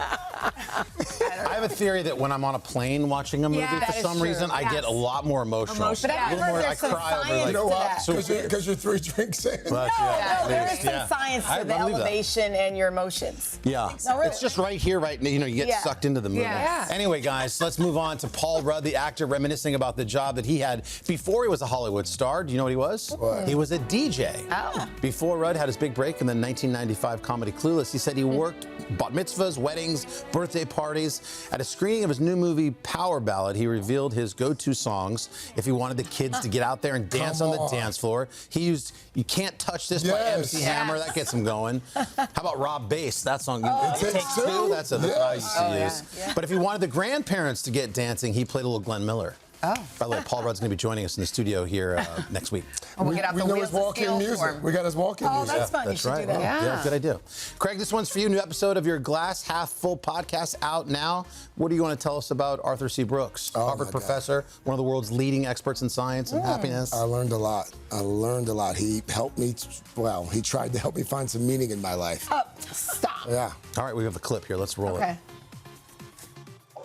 I have a theory that when I'm on a plane watching a movie, Yeah, for that is some true. reason, I get a lot more emotional. But I A little more, I cry over like. You know what? So Because you're 3 drinks in. Well, No, there is some yeah. science I to the believe that. elevation and your emotions. Yeah, No, really. it's just right here, right now. You know, you get Yeah. sucked into the movie. Yeah. Anyway, guys, let's move on to Paul Rudd, the actor, reminiscing about the job that he had before he was a Hollywood star. Do you know what he was? What? He was a DJ. Oh. Before Rudd had his big break in the 1995 comedy Clueless, he said he worked bat mitzvahs, weddings, birthday parties. At a screening of his new movie Power Ballad, he revealed his go-to songs if he wanted the kids to get out there and dance on the dance floor. He used "You Can't Touch This" by MC Hammer. That gets him going. How about Rob Bass? That song. It Takes Two. That's what I used to use. Yeah. But if he wanted the grandparents to get dancing, he played a little Glenn Miller. Oh. By the way, Paul Rudd's going to be joining us in the studio here next week. We'll get out We the know wheels his of walk-in steel music. for him. We got his walk-in Oh, music. that's fun. You That's should right. do that. Yeah, good idea. Craig, this one's for you. New episode of your Glass Half Full podcast out now. What do you want to tell us about Arthur C. Brooks, Harvard professor, one of the world's leading experts in science and happiness? I learned a lot. He helped me, well, he tried to help me find some meaning in my life. Stop. Yeah. All right, we have the clip here. Let's roll it.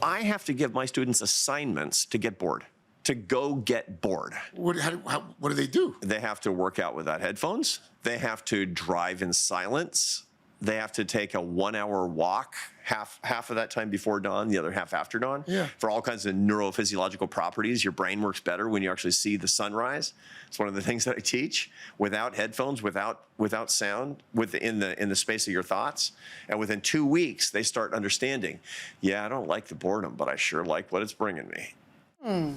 I have to give my students assignments to get bored, to go get bored. What do they do? They have to work out without headphones. They have to drive in silence. They have to take a 1-hour walk, half of that time before dawn, the other half after dawn. Yeah. For all kinds of neurophysiological properties. Your brain works better when you actually see the sunrise. It's one of the things that I teach. Without headphones, without sound, in the space of your thoughts. And within 2 weeks, they start understanding, yeah, I don't like the boredom, but I sure like what it's bringing me.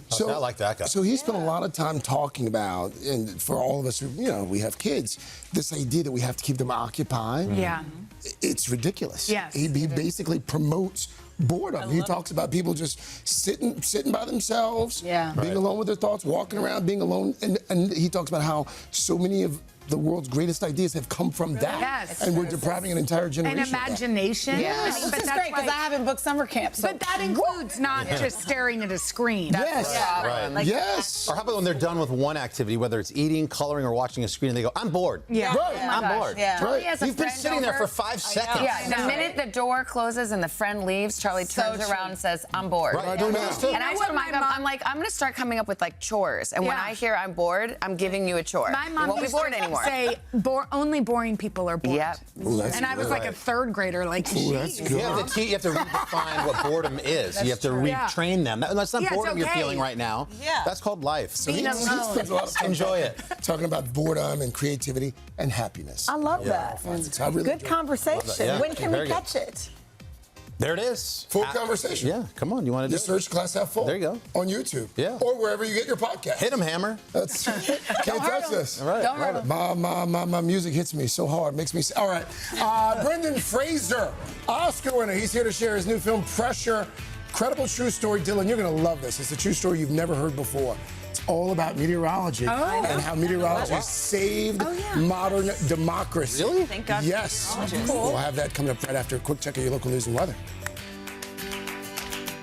So I like that guy. So he spent a lot of time talking about, and for all of us who, we have kids, this idea that we have to keep them occupied. Yeah. It's ridiculous. Yes. He basically promotes boredom. He talks about people just sitting by themselves, being alone with their thoughts, walking around, being alone. And he talks about how so many of the world's greatest ideas have come from that. Yes. And we're depriving an entire generation. And imagination. Yes. I mean, This is great because I haven't booked summer camp. So. But that includes not just staring at a screen. Yes. Right. Like Yes. Or how about when they're done with one activity, whether it's eating, coloring, or watching a screen, and they go, I'm bored. Yeah. Right. I'm bored. Yeah. Charlie has a You've been friend sitting there over. for 5 seconds. Yeah, the minute the door closes and the friend leaves, Charlie turns around and says, I'm bored. Right. Doing this too. And I told him, I'm like, I'm going to start coming up with like chores. And when I hear I'm bored, I'm giving you a chore. My mom you won't be used bored to anymore. say, only boring people are bored. Yep. Ooh, that's And I was like a third grader, like, that's geez. good. You have to redefine what boredom is. You have to retrain them. That's not Yeah, it's boredom you're okay. feeling right now. Yeah. That's called life. He spends a lot of time Enjoy it. talking about boredom and creativity and happiness. I love that. I really Good enjoy it. conversation. Yeah, When can very we good. catch it? There it is. Full conversation. Yeah, come on. You want to do Just it? search Glass Half Full. There you go. On YouTube. Yeah. Or wherever you get your podcast. Hit him, Hammer. That's can't touch this. All right. Don't hurt him. My music hits me so hard, makes me. All right. Brendan Fraser, Oscar winner. He's here to share his new film, Pressure. Credible true story. Dylan, you're going to love this. It's a true story you've never heard before. It's all about meteorology and how meteorology saved modern democracy. Really? Thank God. Yes. We'll have that coming up right after a quick check of your local news and weather.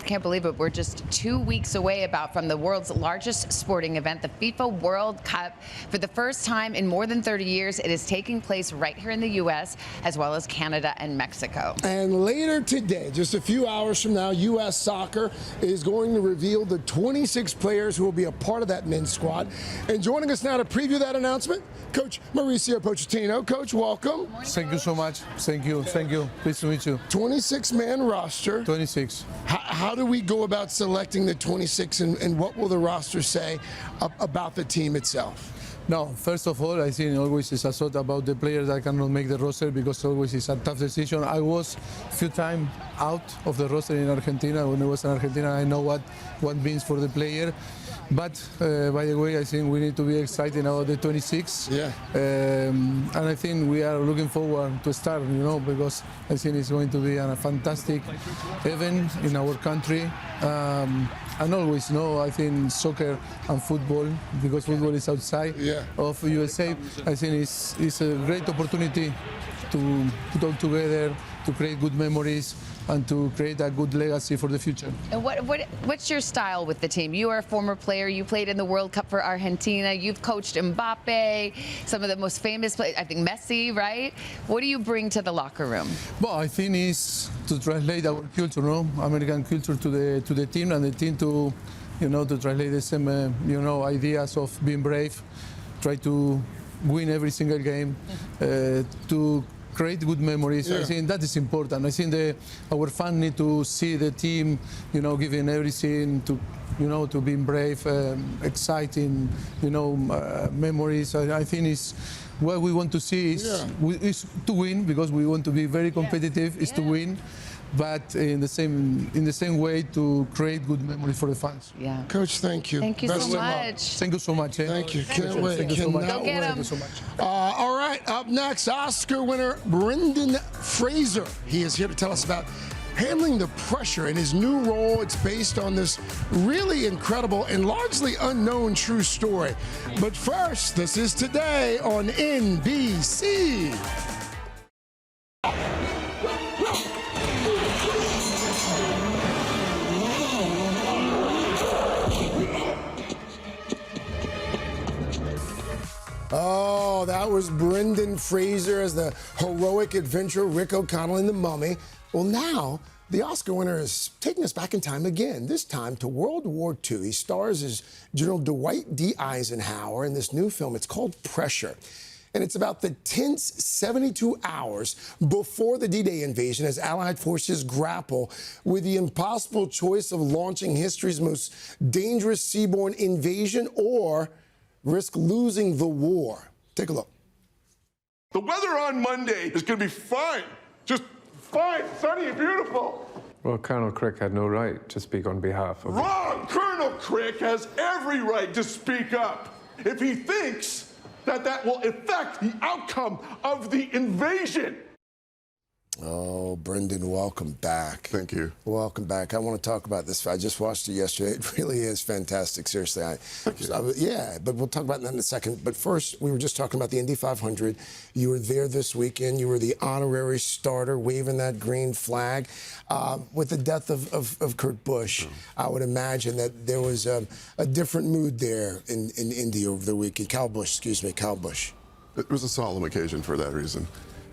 Can't believe it. We're just 2 weeks away from the world's largest sporting event, the FIFA World Cup. For the first time in more than 30 years, it is taking place right here in the U.S., as well as Canada and Mexico. And later today, just a few hours from now, U.S. Soccer is going to reveal the 26 players who will be a part of that men's squad. And joining us now to preview that announcement, Coach Mauricio Pochettino. Coach, welcome. Thank you so much. Thank you. Thank you. Pleased to meet you. 26-man roster. 26. How do we go about selecting the 26, and what will the roster say about the team itself? No, first of all, I think always it's a thought about the players that cannot make the roster because always it's a tough decision. I was a few times out of the roster in Argentina. When I was in Argentina, I know what means for the player. But by the way, I think we need to be excited about the 26. Yeah. And I think we are looking forward to start, because I think it's going to be a fantastic event in our country. And always, I think soccer and football, because football is outside of USA, I think it's a great opportunity to put all together, to create good memories, and to create a good legacy for the future. And what's your style with the team? You are a former player. You played in the World Cup for Argentina. You've coached Mbappe, some of the most famous players, I think Messi, right? What do you bring to the locker room? Well, I think it's to translate our culture, American culture to the team, and the team to, to translate the same, ideas of being brave, try to win every single game, to create good memories. I think that is important. I think our fans need to see the team, giving everything to being brave, exciting, memories. I think it's what we want to see is to win, because we want to be very competitive. Is to win, but in the same way to create good memories for the fans. Yeah. Coach, thank you. Thank you so much. Thank you so much. Thank you. Can't wait. Thank you so much. Go get 'em. Thank you so much. All right, up next, Oscar winner Brendan Fraser. He is here to tell us about handling the pressure in his new role. It's based on this really incredible and largely unknown true story. But first, this is Today on NBC. Oh, that was Brendan Fraser as the heroic adventurer Rick O'Connell in The Mummy. Well, now the Oscar winner is taking us back in time again, this time to World War II. He stars as General Dwight D. Eisenhower in this new film. It's called Pressure. And it's about the tense 72 hours before the D-Day invasion as Allied forces grapple with the impossible choice of launching history's most dangerous seaborne invasion or risk losing the war. Take a look. The weather on Monday is going to be fine. Just fine, sunny and beautiful. Well, Colonel Crick had no right to speak on behalf of... Wrong! Colonel Crick has every right to speak up if he thinks that will affect the outcome of the invasion. Oh, Brendan, welcome back. Thank you. Welcome back. I want to talk about this. I just watched it yesterday. It really is fantastic. Seriously. Yeah, but we'll talk about that in a second. But first, we were just talking about the Indy 500. You were there this weekend. You were the honorary starter, waving that green flag. With the death of Kurt Busch, I would imagine that there was a different mood there in Indy over the weekend. Kyle Busch. It was a solemn occasion for that reason,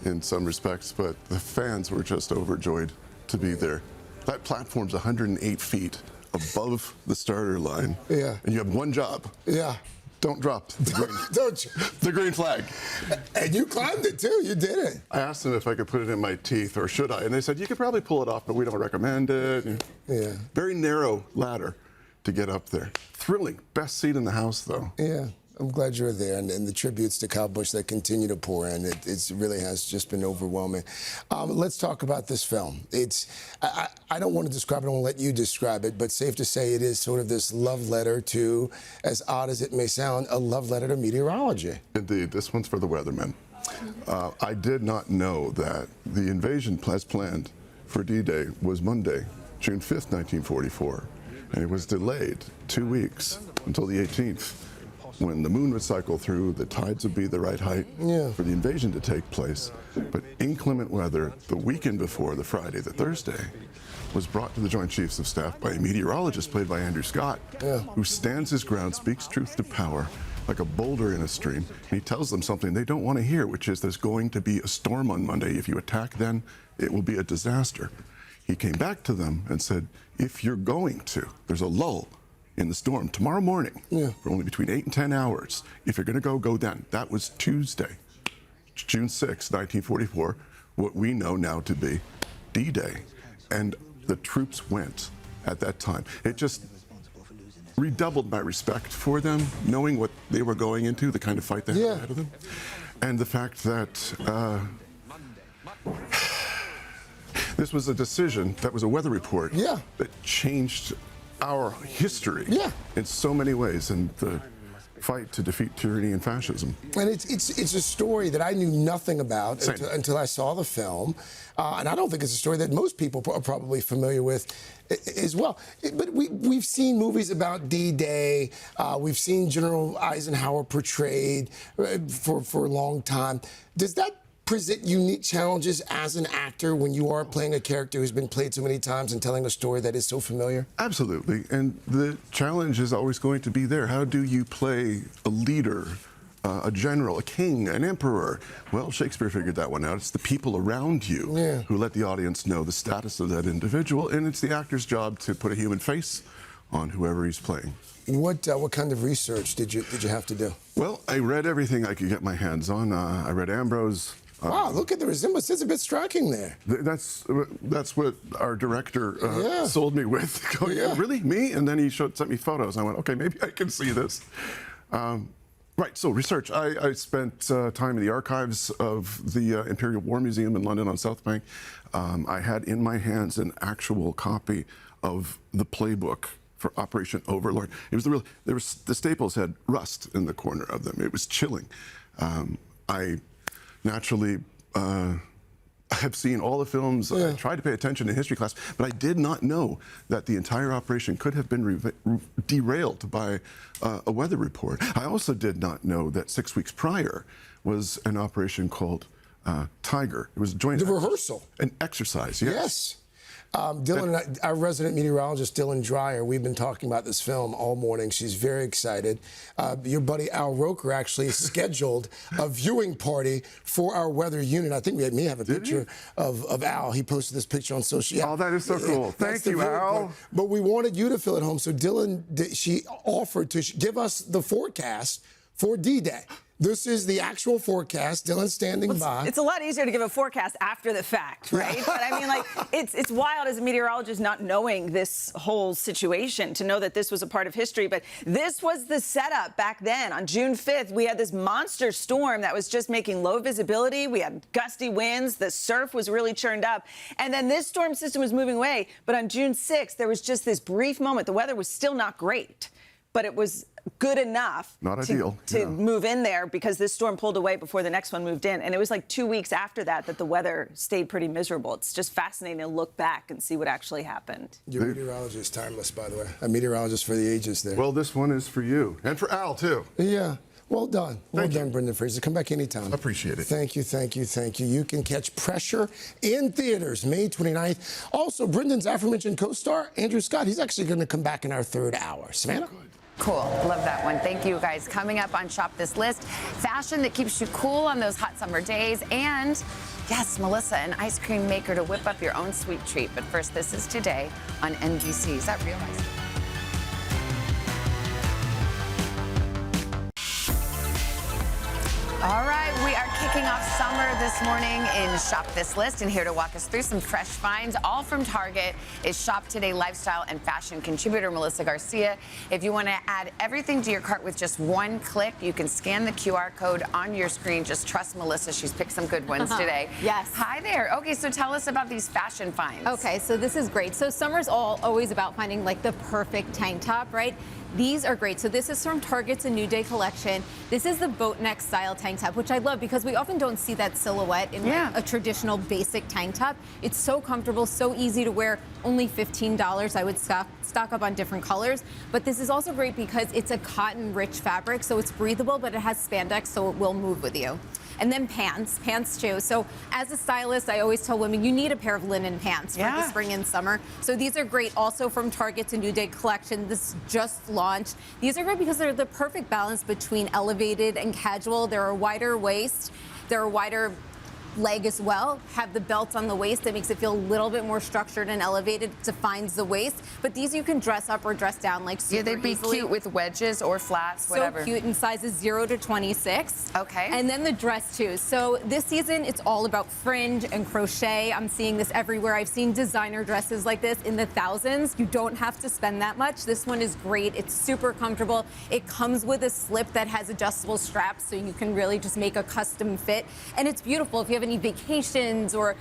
in some respects, but the fans were just overjoyed to be there. That platform's 108 feet above the starter line. Yeah. And you have one job. Yeah. Don't drop the green, the green flag. And you climbed it too. You did it. I asked them if I could put it in my teeth or should I, and they said you could probably pull it off, but we don't recommend it. Yeah. Very narrow ladder to get up there. Thrilling. Best seat in the house, though. Yeah. I'm glad you're there, and the tributes to Kyle Busch that continue to pour in. It really has just been overwhelming. Let's talk about this film. I don't want to describe it, I want to let you describe it, but safe to say it is sort of this love letter to, as odd as it may sound, a love letter to meteorology. Indeed, this one's for the weathermen. I did not know that the invasion as planned for D-Day was Monday, June 5th, 1944, and it was delayed 2 weeks until the 18th. When the moon would cycle through, the tides would be the right height for the invasion to take place. But inclement weather the weekend before, the Friday, the Thursday, was brought to the Joint Chiefs of Staff by a meteorologist played by Andrew Scott, who stands his ground, speaks truth to power, like a boulder in a stream. And he tells them something they don't want to hear, which is there's going to be a storm on Monday. If you attack then, it will be a disaster. He came back to them and said, if you're going to, there's a lull in the storm tomorrow morning for only between 8 and 10 hours. If you're going to go then. That was Tuesday, June 6, 1944, what we know now to be D-Day. And the troops went at that time. It just redoubled my respect for them, knowing what they were going into, the kind of fight they had ahead of them. And the fact that This was a decision that was a weather report. Yeah. That changed our history. Yeah. In so many ways, and the fight to defeat tyranny and fascism. And it's a story that I knew nothing about until I saw the film, and I don't think it's a story that most people are probably familiar with as well. But we've seen movies about D-Day. We've seen General Eisenhower portrayed for a long time. Does that present unique challenges as an actor when you are playing a character who's been played so many times and telling a story that is so familiar? Absolutely, and the challenge is always going to be there. How do you play a leader, a general, a king, an emperor? Well, Shakespeare figured that one out. It's the people around you who let the audience know the status of that individual, and it's the actor's job to put a human face on whoever he's playing. What kind of research did you have to do? Well, I read everything I could get my hands on. I read Ambrose. Wow, look at the resemblance. It's a bit striking there. That's what our director sold me with. Going, really? Me? And then he sent me photos. I went, okay, maybe I can see this. Right, so research. I spent time in the archives of the Imperial War Museum in London on South Bank. I had in my hands an actual copy of the playbook for Operation Overlord. It was the staples had rust in the corner of them. It was chilling. I naturally have seen all the films. I tried to pay attention in history class, but I did not know that the entire operation could have been derailed by a weather report. I also did not know that 6 weeks prior was an operation called Tiger. It was a joint rehearsal. An exercise, Yes. Dylan, and our resident meteorologist, Dylan Dreyer, we've been talking about this film all morning. She's very excited. Your buddy Al Roker actually scheduled a viewing party for our weather unit. I think we may have a picture of Al. He posted this picture on social media. Oh, that is so cool. Thank you, Al. But we wanted you to feel at home, so Dylan, she offered to give us the forecast for D-Day. This is the actual forecast. Dylan's standing by. It's a lot easier to give a forecast after the fact, right? But I mean, like, it's wild as a meteorologist not knowing this whole situation, to know that this was a part of history. But this was the setup back then. On June 5th, we had this monster storm that was just making low visibility. We had gusty winds. The surf was really churned up. And then this storm system was moving away. But on June 6th, there was just this brief moment. The weather was still not great, but it was good enough to move in there, because this storm pulled away before the next one moved in. And it was like 2 weeks after that the weather stayed pretty miserable. It's just fascinating to look back and see what actually happened. Your meteorologist is timeless, by the way. A meteorologist for the ages there. Well, this one is for you. And for Al, too. Yeah. Well done. Well done, Brendan Fraser. Come back anytime. Appreciate it. Thank you, thank you, thank you. You can catch Pressure in theaters May 29th. Also, Brendan's aforementioned co-star, Andrew Scott, he's actually going to come back in our third hour. Savannah? Cool. Love that one. Thank you, guys. Coming up on Shop This List, fashion that keeps you cool on those hot summer days. And, yes, Melissa, an ice cream maker to whip up your own sweet treat. But first, this is Today on NBC. Is that real? All right, we are kicking off summer this morning in Shop This List, and here to walk us through some fresh finds, all from Target, is Shop Today lifestyle and fashion contributor Melissa Garcia. If you want to add everything to your cart with just one click, you can scan the QR code on your screen. Just trust Melissa. She's picked some good ones today. Yes. Hi there. Okay, so tell us about these fashion finds. Okay, so this is great. So summer's always about finding like the perfect tank top, right? These are great. So this is from Target's A New Day collection. This is the boat neck style tank top, which I love because we often don't see that silhouette in like a traditional basic tank top. It's so comfortable, so easy to wear, only $15. I would stock up on different colors. But this is also great because it's a cotton-rich fabric, so it's breathable, but it has spandex, so it will move with you. And then pants too. So as a stylist, I always tell women you need a pair of linen pants for the spring and summer. So these are great also from Target's A New Day collection. This just launched. These are great because they're the perfect balance between elevated and casual. They're a wider waist. They're a wider leg as well, have the belt on the waist that makes it feel a little bit more structured and elevated, defines the waist. But these you can dress up or dress down like super they'd be easily. cute with wedges or flats, whatever. So cute in sizes 0 to 26. Okay. And then the dress too. So this season it's all about fringe and crochet. I'm seeing this everywhere. I've seen designer dresses like this in the thousands. You don't have to spend that much. This one is great. It's super comfortable. It comes with a slip that has adjustable straps so you can really just make a custom fit. And it's beautiful. If you have any vacations or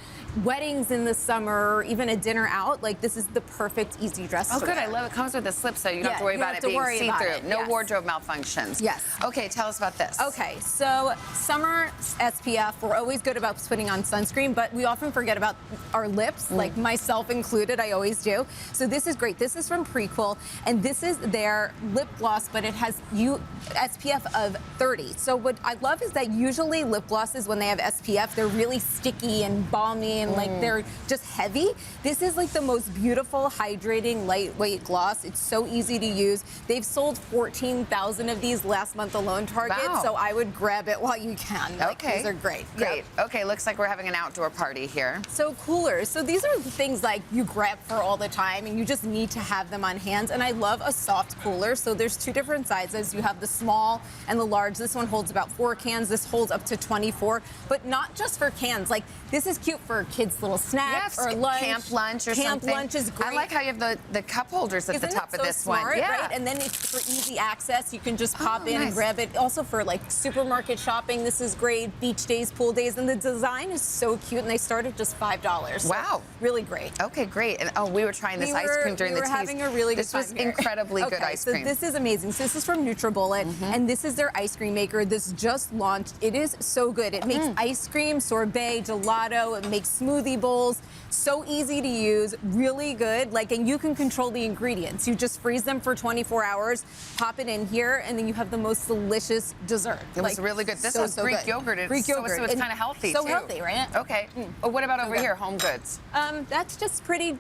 weddings in the summer, or even a dinner out, like this is the perfect easy dress. Oh, to good. wear. I love it. Comes with a slip, so you don't have to worry about it being see-through. No wardrobe malfunctions. Yes. Okay, tell us about this. Okay, so summer SPF, we're always good about putting on sunscreen, but we often forget about our lips, like myself included, I always do. So this is great. This is from Prequel, and this is their lip gloss, but it has SPF of 30. So what I love is that usually lip glosses, when they have SPF, they're really sticky and balmy and like they're just heavy. This is like the most beautiful, hydrating, lightweight gloss. It's so easy to use. They've sold 14,000 of these last month alone, Target, Wow. so I would grab it while you can. Like, Okay. these are great. Great. Okay, looks like we're having an outdoor party here. So coolers. So these are things like you grab for all the time and you just need to have them on hand. And I love a soft cooler. So there's two different sizes. You have the small and the large. This one holds about 4 cans. This holds up to 24, but not just for cans. Like this is cute for kids' little snacks or lunch. Camp lunch or something. Camp lunch is great. I like how you have the cup holders at Isn't the top it of so this smart, one. Yeah. right? And then it's for easy access. You can just pop in nice. and grab it. Also for like supermarket shopping, this is great. Beach days, pool days, and the design is so cute. And they start at just $5. So Wow. really great. Okay, great. And we were trying this ice cream during the We were tease. having a really good This time was here. incredibly good ice cream. So this is amazing. So this is from NutriBullet, and this is their ice cream maker. This just launched. It is so good. It makes ice cream, sorbet, gelato. It makes smoothie bowls. So easy to use, really good. Like, and you can control the ingredients. You just freeze them for 24 hours, pop it in here, and then you have the most delicious dessert. It was really good. This has Greek good. yogurt. Greek yogurt. So it's kind of healthy, So too. healthy, right? Okay. Oh, what about over here, Home Goods? That's just pretty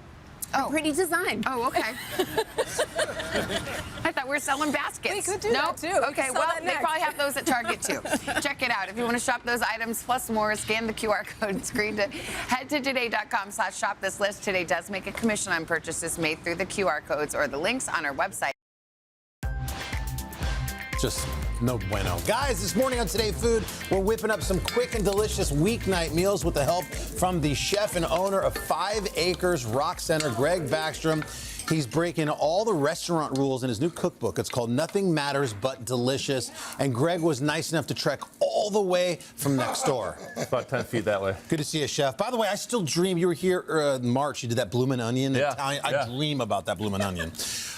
design. Oh, okay. I thought we were selling baskets. We could do no? that, too. Okay, Sell well, that they next. probably have those at Target, too. Check it out. If you want to shop those items plus more, scan the QR code screen to head to today.com/shop this list. Today does make a commission on purchases made through the QR codes or the links on our website. Just no bueno. Guys, this morning on Today Food, we're whipping up some quick and delicious weeknight meals with the help from the chef and owner of 5 Acres Rock Center, Greg Backstrom. He's breaking all the restaurant rules in his new cookbook. It's called Nothing Matters But Delicious. And Greg was nice enough to trek all the way from next door. About 10 feet that way. Good to see you, Chef. By the way, I still dream. You were here in March. You did that bloomin' onion Italian. I dream about that bloomin' onion.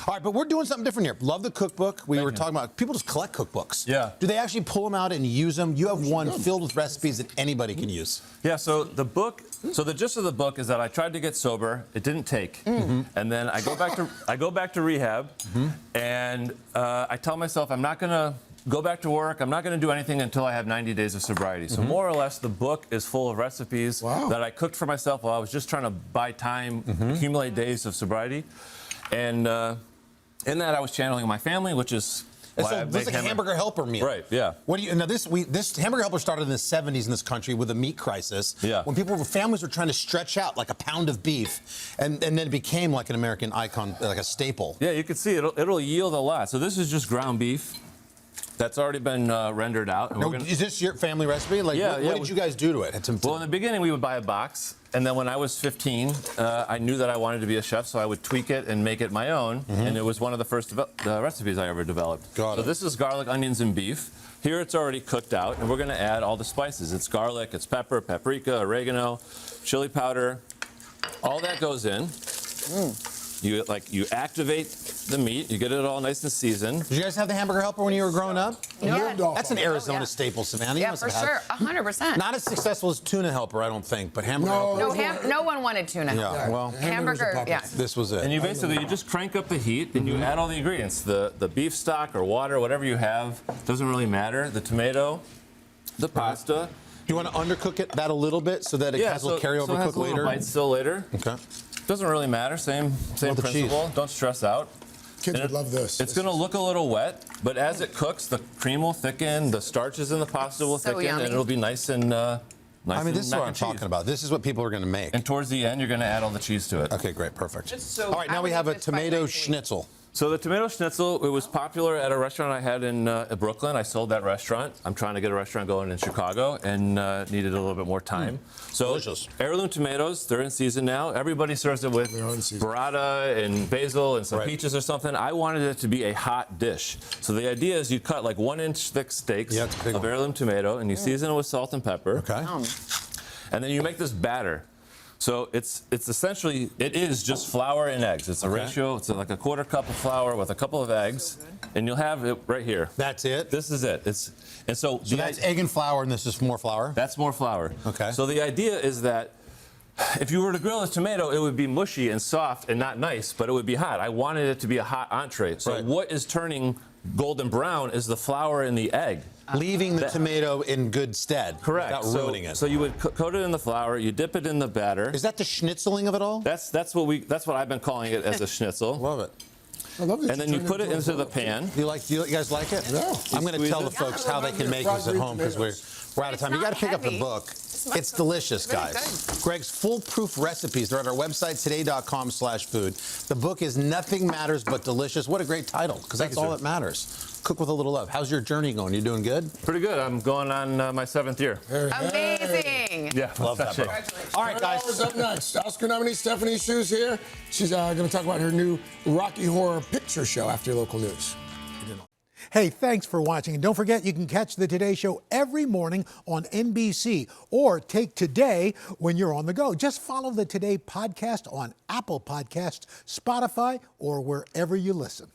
All right, but we're doing something different here. Love the cookbook. We were talking about people just collect cookbooks. Yeah. Do they actually pull them out and use them? You have one filled with recipes that anybody can use. Yeah, so the book, so the gist of the book is that I tried to get sober, it didn't take, and then I go back to rehab, and I tell myself I'm not gonna go back to work, I'm not gonna do anything until I have 90 days of sobriety. So more or less, the book is full of recipes that I cooked for myself while I was just trying to buy time, accumulate days of sobriety, and in that I was channeling my family, which is. It's like a hamburger helper meal. Right, yeah. What do you now? This hamburger helper started in the 70s in this country with a meat crisis. Yeah. When families were trying to stretch out like a pound of beef, and then it became like an American icon, like a staple. Yeah, you can see it'll yield a lot. So this is just ground beef. That's already been rendered out. And Now, is this your family recipe? Like, what did you guys do to it? Well, in the beginning, we would buy a box. And then when I was 15, I knew that I wanted to be a chef, so I would tweak it and make it my own. And it was one of the first recipes I ever developed. So this is garlic, onions, and beef. Here it's already cooked out, and we're going to add all the spices. It's garlic, it's pepper, paprika, oregano, chili powder. All that goes in. You activate the meat, you get it all nice and seasoned. Did you guys have the hamburger helper when you were growing up? Yeah. That's an Arizona staple, Savannah. Yeah, for sure, 100%. Not as successful as tuna helper, I don't think, but hamburger helper. No one wanted tuna. Yeah, well, hamburger. Yeah. This was it. And you basically just crank up the heat and you add all the ingredients. The beef stock or water, whatever you have, doesn't really matter. The tomato, the pasta. You want to undercook it that a little bit so that it has a little carryover cook later? Bites still later. Okay. Doesn't really matter. Same principle. cheese. Don't stress out. Kids would love this. It's going to look a little wet, but as it cooks, the cream will thicken, the starches in the pasta will thicken, yummy. and it'll be nice and nice. I mean, this is mac what I'm and talking cheese. about. This is what people are going to make. And towards the end, you're going to add all the cheese to it. Okay, great, perfect. So all right, now we have a tomato schnitzel. So the tomato schnitzel, it was popular at a restaurant I had in Brooklyn. I sold that restaurant. I'm trying to get a restaurant going in Chicago and needed a little bit more time. So delicious. Heirloom tomatoes, they're in season now. Everybody serves it with burrata and basil and some peaches or something. I wanted it to be a hot dish. So the idea is you cut like 1-inch thick steaks of heirloom tomato and you season it with salt and pepper. Okay. And then you make this batter. So it's essentially, it is just flour and eggs. It's a ratio, it's like a quarter cup of flour with a couple of eggs, and you'll have it right here. That's it? This is it. So that's egg and flour, and this is more flour? That's more flour. Okay. So the idea is that if you were to grill a tomato, it would be mushy and soft and not nice, but it would be hot. I wanted it to be a hot entree. So what is turning golden brown is the flour and the egg. Leaving the tomato in good stead. Correct. Without ruining it. So you would coat it in the flour, you dip it in the batter. Is that the schnitzeling of it all? That's what I've been calling it, as a schnitzel. Love it. I love that and then you put it into the pan. You guys like it? Yeah. I'm going to tell the folks how they can make this at home because we're out of time. You got to pick up the book. It's delicious, guys. Greg's foolproof recipes. They're at our website, today.com/food. The book is Nothing Matters But Delicious. What a great title, because that's all that matters. Cook with a little love. How's your journey going? You doing good? Pretty good. I'm going on my 7th year. Amazing. Yeah, love that book. All right, guys. Up next, Oscar nominee Stephanie Hsu's here. She's going to talk about her new Rocky Horror Picture Show after your local news. Hey, thanks for watching. And don't forget, you can catch the Today Show every morning on NBC or take Today when you're on the go. Just follow the Today podcast on Apple Podcasts, Spotify, or wherever you listen.